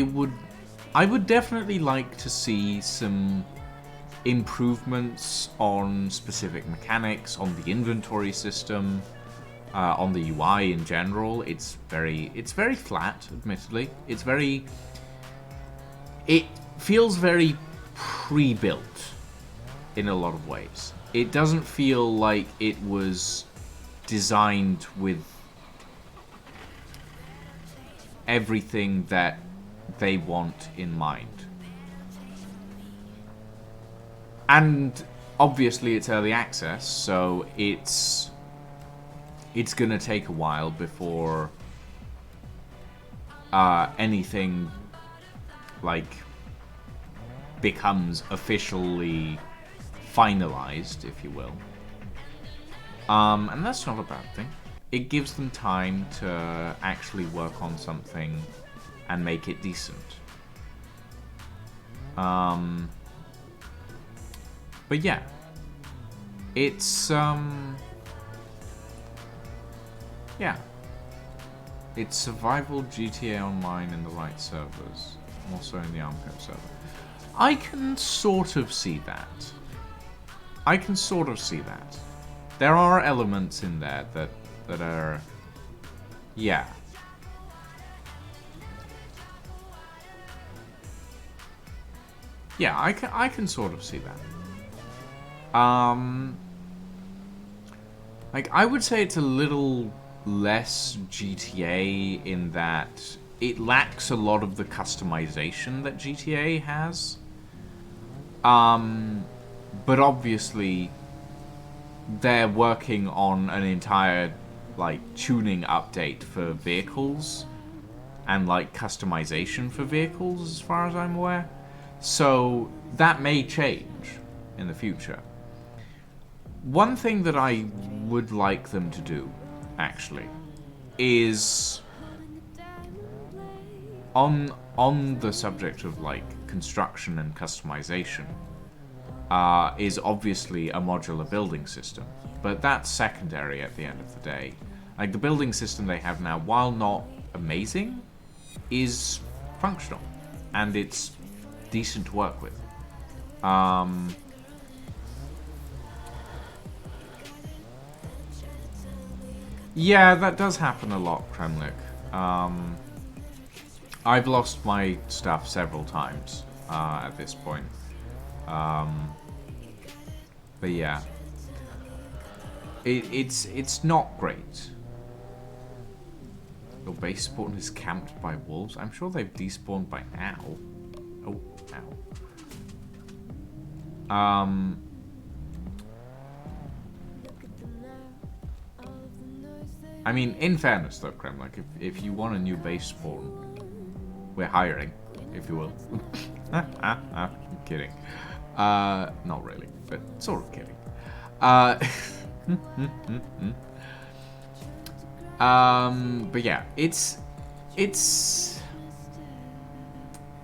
would definitely like to see some improvements on specific mechanics, on the inventory system, on the UI in general. It's very flat, admittedly. It feels very pre-built in a lot of ways. It doesn't feel like it was designed with everything that they want in mind. And obviously it's early access, so it's gonna take a while before anything like becomes officially finalized, if you will. And that's not a bad thing. It gives them time to actually work on something and make it decent. But yeah, it's Yeah. It's survival GTA Online in the right servers. Also in the ARMCO server. I can sort of see that. I can sort of see that. There are elements in there that are... Yeah. Yeah, I can sort of see that. Like, I would say it's a little less GTA in that it lacks a lot of the customization that GTA has. But obviously, they're working on an entire, like, tuning update for vehicles and, like, customization for vehicles, as far as I'm aware. So, that may change in the future. One thing that I would like them to do, actually, is on the subject of, like, construction and customization, is obviously a modular building system. But that's secondary at the end of the day. Like, the building system they have now, while not amazing, is functional. And it's decent to work with. Yeah, that does happen a lot, Kremlik. I've lost my stuff several times at this point. But yeah. It's not great. Your base spawn is camped by wolves. I'm sure they've despawned by now. Oh, ow. I mean, in fairness though, Kremlik, if you want a new base spawn, we're hiring, if you will. I'm kidding. Not really, but sort of kidding. But yeah, it's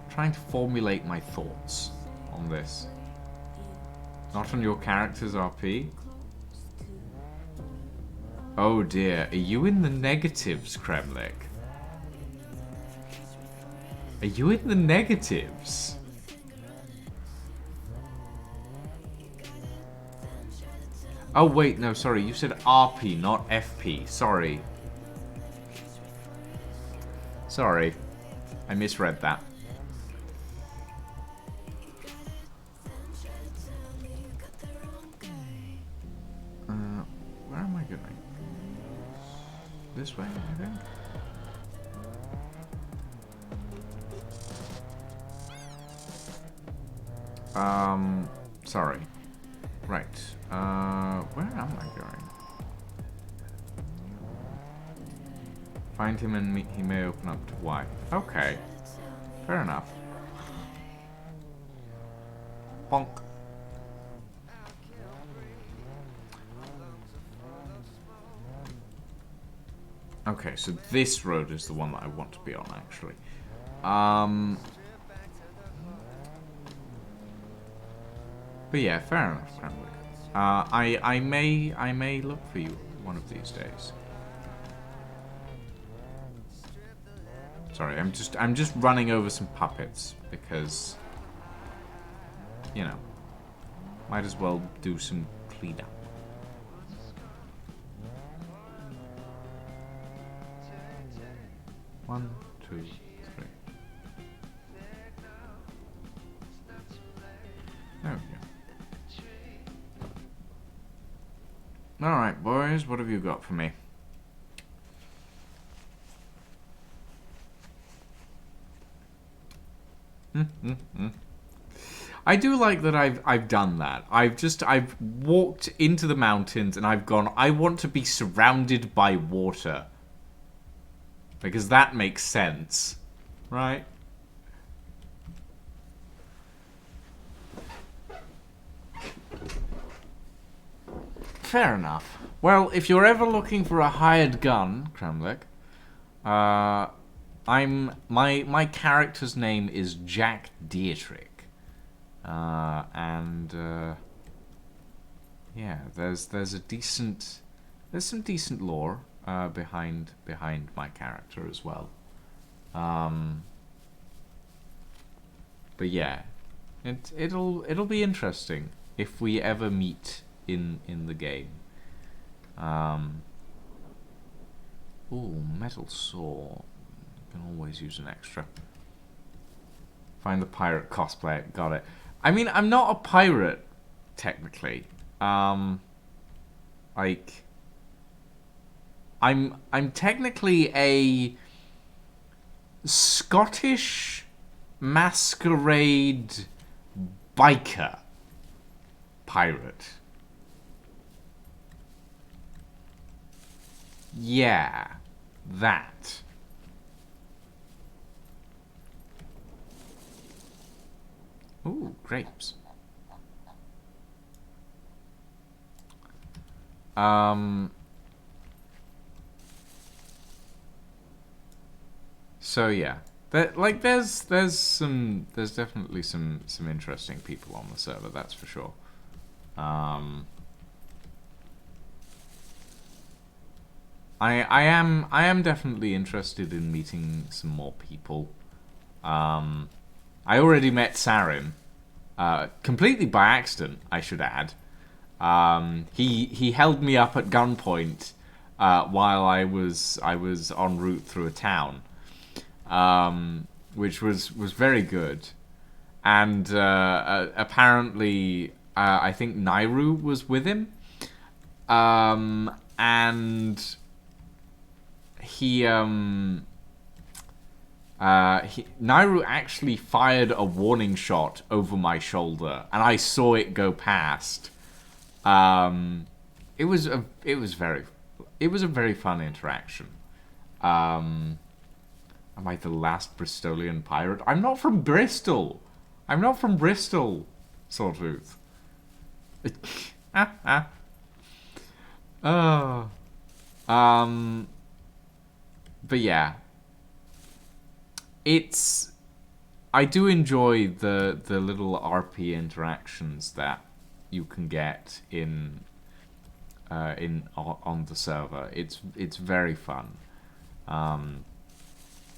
trying to formulate my thoughts on this. Not on your character's RP. Oh dear, are you in the negatives, Kremlik? Are you in the negatives? Oh wait, no, sorry, you said RP, not FP. Sorry. Sorry. I misread that. Where am I going? This way, I think. Sorry. Right. Where am I going? Find him and he may open up to Y. Okay. Fair enough. Bonk. Okay, so this road is the one that I want to be on, actually. But yeah, fair enough, Cranwick. I may look for you one of these days. Sorry, I'm just running over some puppets because, you know, might as well do some cleanup. One, two, three. There we go. Alright, boys, what have you got for me? I do like that I've done that. I've walked into the mountains and I've gone, I want to be surrounded by water. Because that makes sense, right? Fair enough. Well, if you're ever looking for a hired gun, Kremlik, my character's name is Jack Dietrich, yeah, there's some decent lore behind my character as well. But yeah, it'll be interesting if we ever meet in the game. Ooh, metal saw. Can always use an extra. Find the pirate cosplay. Got it. I mean, I'm not a pirate technically. Like, I'm technically a Scottish masquerade biker pirate. Yeah, that. Ooh, grapes. So yeah, there's definitely some interesting people on the server, that's for sure. I am definitely interested in meeting some more people. I already met Sarin, completely by accident, I should add. He held me up at gunpoint while I was en route through a town, which was very good. And apparently, I think Nairu was with him, and Nairu actually fired a warning shot over my shoulder, and I saw it go past. It was a very fun interaction. Am I the last Bristolian pirate? I'm not from Bristol. I'm not from Bristol, Sawtooth. Oh. But yeah, I do enjoy the little RP interactions that you can get on the server. It's very fun.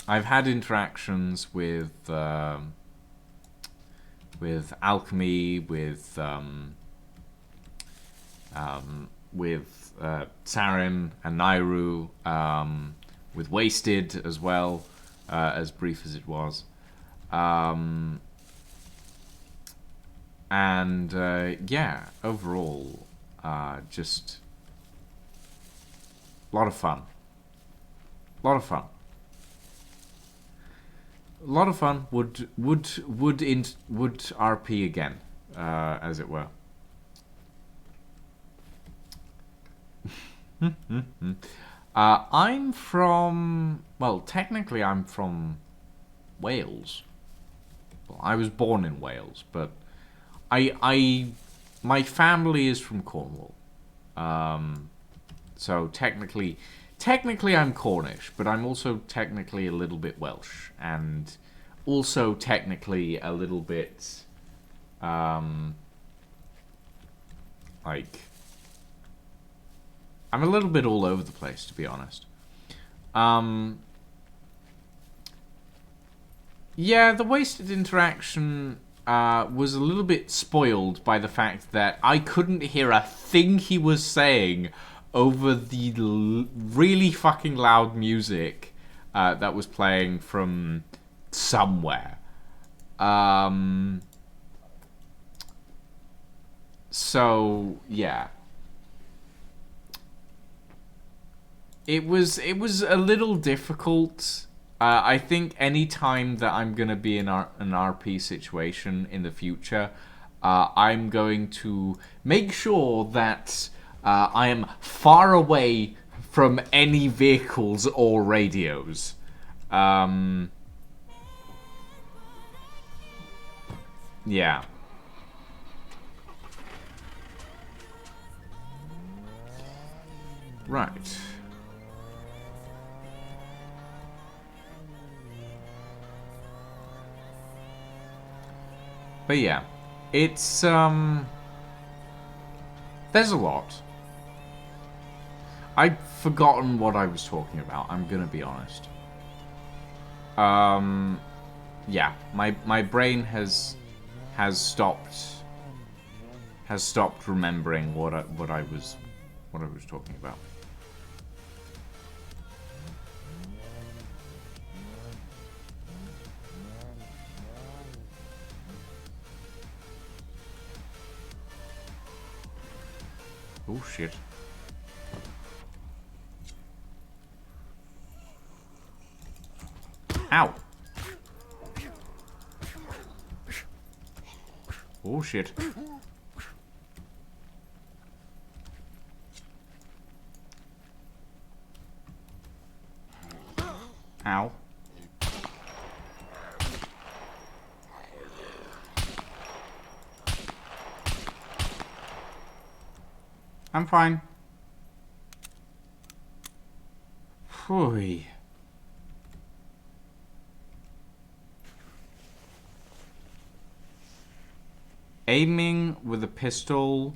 I've had interactions with Alchemy, with Sarin and Nairu, with Wasted as well, as brief as it was. And yeah, overall, just a lot of fun. A lot of fun. A lot of fun. Would RP again, as it were. I'm from, well, technically I'm from Wales. Well, I was born in Wales, but my family is from Cornwall. So technically I'm Cornish, but I'm also technically a little bit Welsh, and also technically a little bit, like, I'm a little bit all over the place, to be honest. Yeah, the Wasted interaction was a little bit spoiled by the fact that I couldn't hear a thing he was saying over the really fucking loud music that was playing from somewhere. So, yeah. It was a little difficult. I think any time that I'm gonna be in an RP situation in the future, I'm going to make sure that I am far away from any vehicles or radios. Yeah. Right. But yeah, it's there's a lot. I've forgotten what I was talking about, I'm gonna be honest. Yeah, my brain has stopped remembering what I was talking about. Oh shit. Ow. Oh shit. Ow. I'm fine. Phew. Aiming with a pistol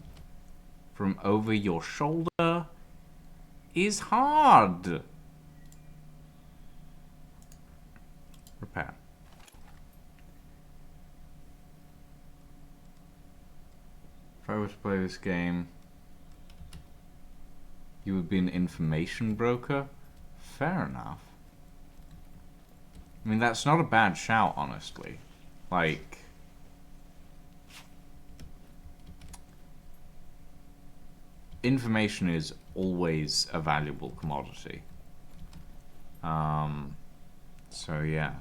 from over your shoulder is hard. Repair. If I were to play this game, you would be an information broker? Fair enough. I mean, that's not a bad shout, honestly. Like... information is always a valuable commodity. So yeah.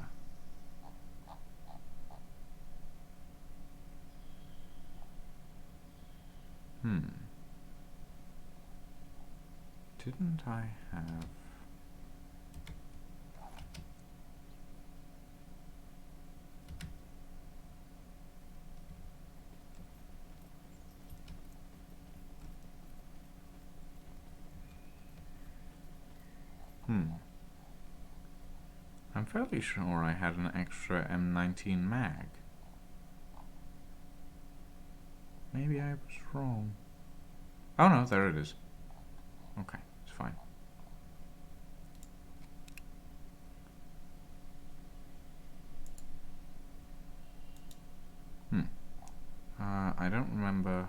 Didn't I have... I'm fairly sure I had an extra M19 mag. Maybe I was wrong. Oh no, there it is. Okay, it's fine. I don't remember.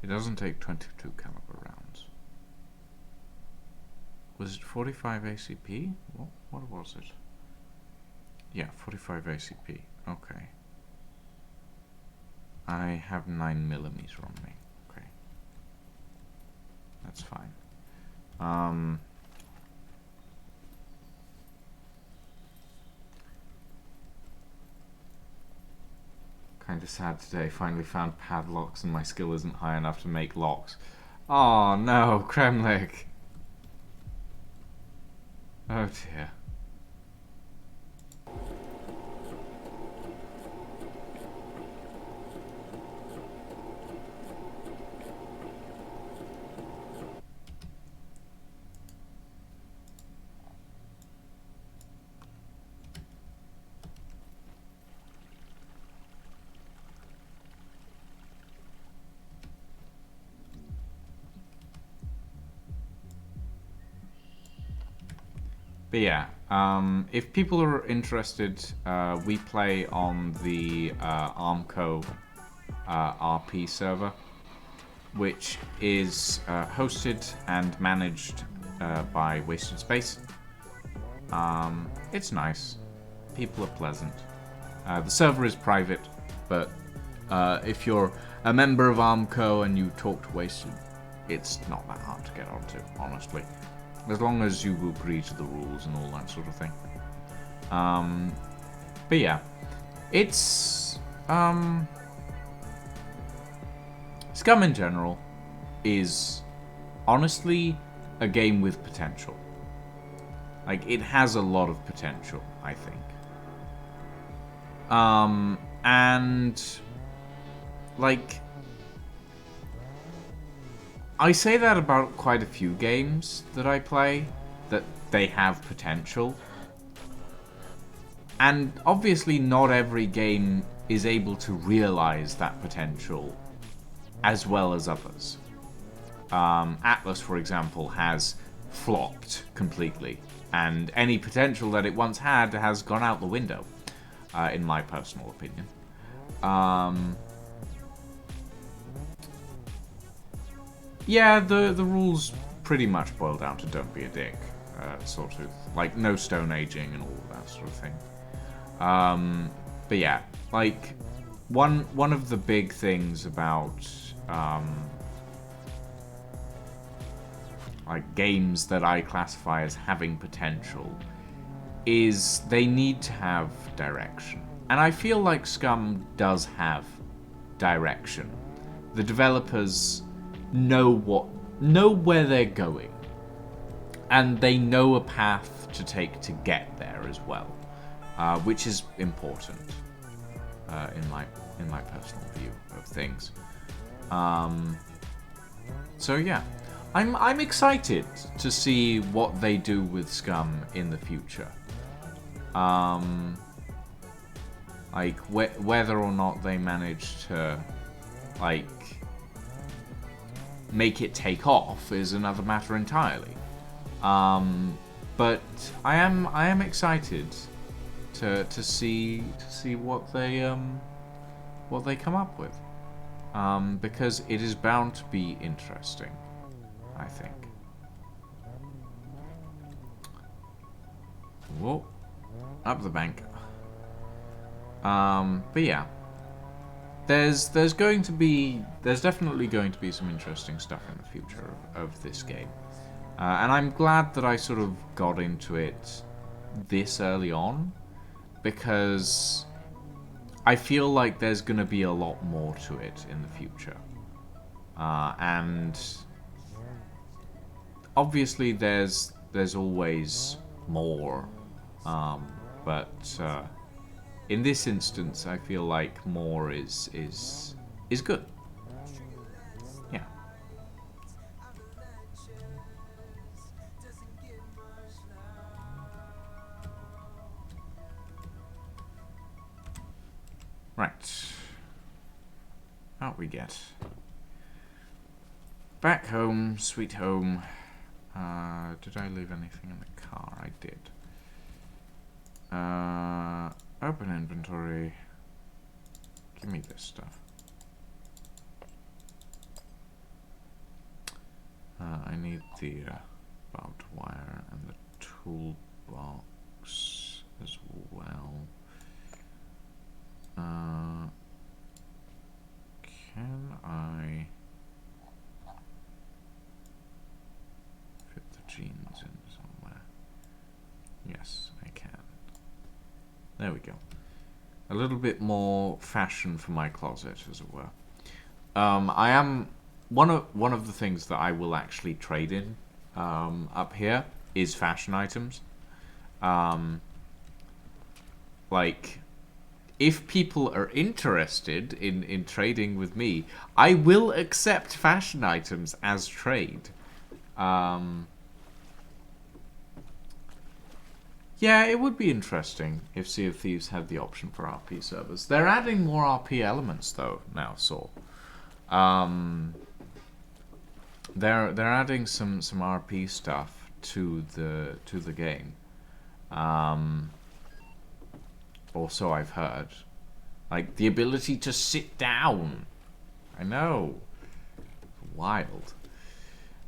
It doesn't take 22 caliber rounds. Was it 45 ACP? What was it? Yeah, 45 ACP. Okay. I have 9mm on me. Okay. That's fine. Kind of sad today. Finally found padlocks and my skill isn't high enough to make locks. Oh no, Kremlik. Oh dear. But yeah, if people are interested, we play on the ARMCO RP server, which is hosted and managed by Wasted Space. It's nice. People are pleasant. The server is private, but if you're a member of ARMCO and you talk to Wasted, it's not that hard to get onto, honestly. As long as you agree to the rules and all that sort of thing. But yeah, it's SCUM in general is honestly a game with potential. Like, it has a lot of potential, I think. And like, I say that about quite a few games that I play, that they have potential. And obviously not every game is able to realize that potential as well as others. Atlas, for example, has flopped completely, and any potential that it once had has gone out the window, in my personal opinion. Yeah, the rules pretty much boil down to don't be a dick, sort of like no stone aging and all of that sort of thing. But yeah, like one of the big things about like games that I classify as having potential is they need to have direction. And I feel like SCUM does have direction. The developers know where they're going, and they know a path to take to get there as well, which is important in my personal view of things. So yeah, I'm excited to see what they do with SCUM in the future. Like whether or not they manage to like make it take off is another matter entirely. But I am excited to see what they come up with, because it is bound to be interesting, I think. Whoa, up the bank. But yeah, there's definitely going to be some interesting stuff in the future of this game, and I'm glad that I sort of got into it this early on, because I feel like there's going to be a lot more to it in the future, and obviously there's always more, but in this instance, I feel like more is good. Yeah. Right. Out we get. Back home, sweet home. Did I leave anything in the car? I did. Open inventory. Give me this stuff. I need the barbed wire and the toolbox as well. Can I fit the jeans in somewhere? Yes, I can. There we go. A little bit more fashion for my closet, as it were. I am one of the things that I will actually trade in up here is fashion items. Like, if people are interested in trading with me, I will accept fashion items as trade. Yeah, it would be interesting if Sea of Thieves had the option for RP servers. They're adding more RP elements though now, so they're adding some RP stuff to the game. Also, I've heard, like the ability to sit down. I know, wild.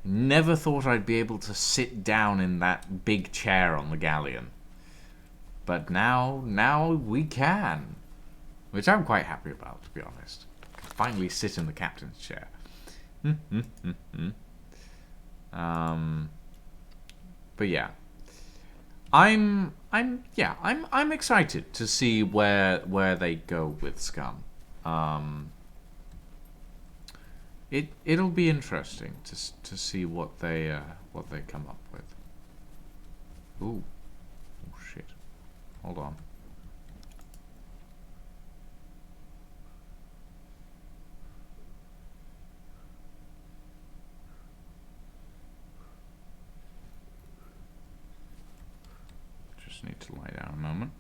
Never thought I'd be able to sit down in that big chair on the galleon. But now we can, which I'm quite happy about, to be honest. I can finally sit in the captain's chair. But yeah, I'm excited to see where they go with SCUM. It'll be interesting to see what they come up with. Ooh. Hold on. Just need to lie down a moment.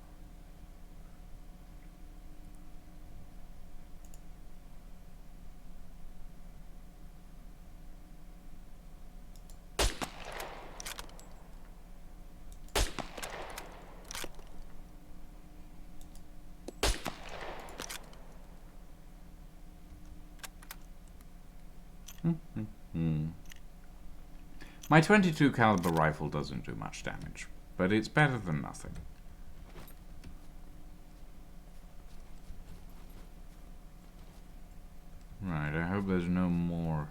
My 22 caliber rifle doesn't do much damage, but it's better than nothing. Right, I hope there's no more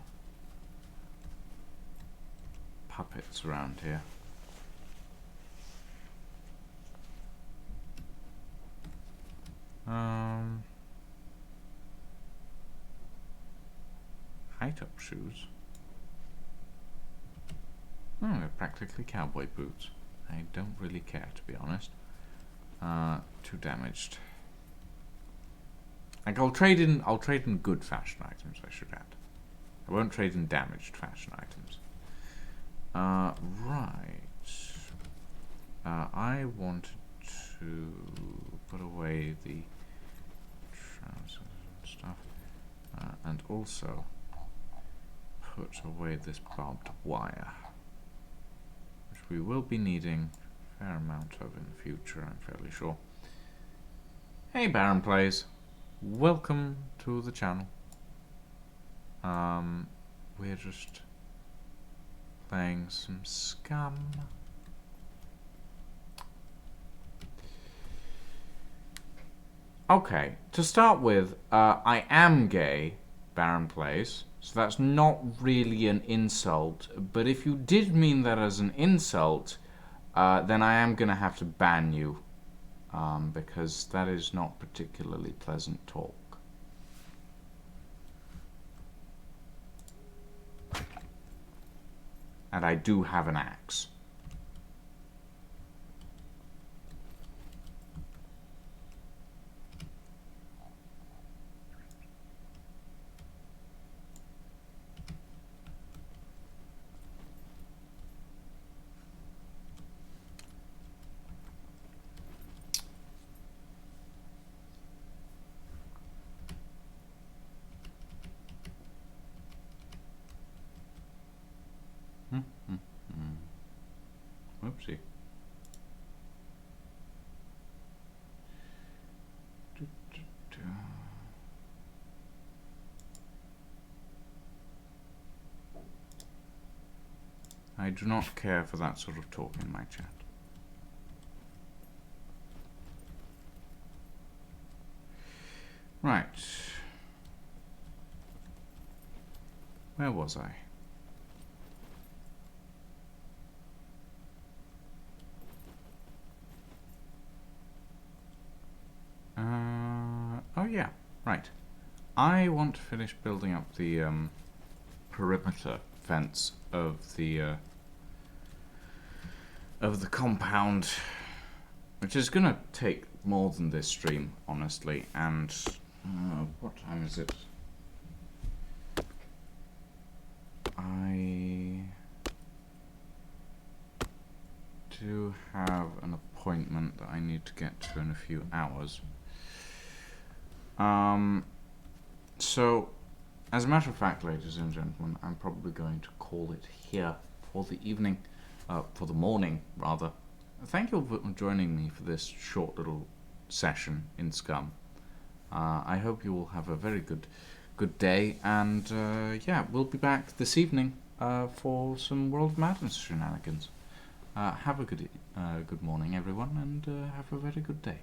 puppets around here. High-top shoes. Oh, they're practically cowboy boots. I don't really care, to be honest. Too damaged. Like, I'll trade in good fashion items, I should add. I won't trade in damaged fashion items. Right. I wanted to put away the trousers and stuff. And also put away this barbed wire, which we will be needing a fair amount of in the future, I'm fairly sure. Hey, Baron Plays. Welcome to the channel. We're just playing some SCUM. Okay, to start with, I am gay, Baron Plays, so that's not really an insult, but if you did mean that as an insult, then I am gonna have to ban you, because that is not particularly pleasant talk. And I do have an axe. Whoopsie. I do not care for that sort of talk in my chat. Right. Where was I? Oh yeah, right. I want to finish building up the perimeter fence of the compound, which is gonna take more than this stream, honestly. And what time is it? I do have an appointment that I need to get to in a few hours. So, as a matter of fact, ladies and gentlemen, I'm probably going to call it here for the evening, for the morning, rather. Thank you for joining me for this short little session in SCUM. I hope you will have a very good day, and yeah, we'll be back this evening for some World of Madness shenanigans. Have a good morning, everyone, and have a very good day.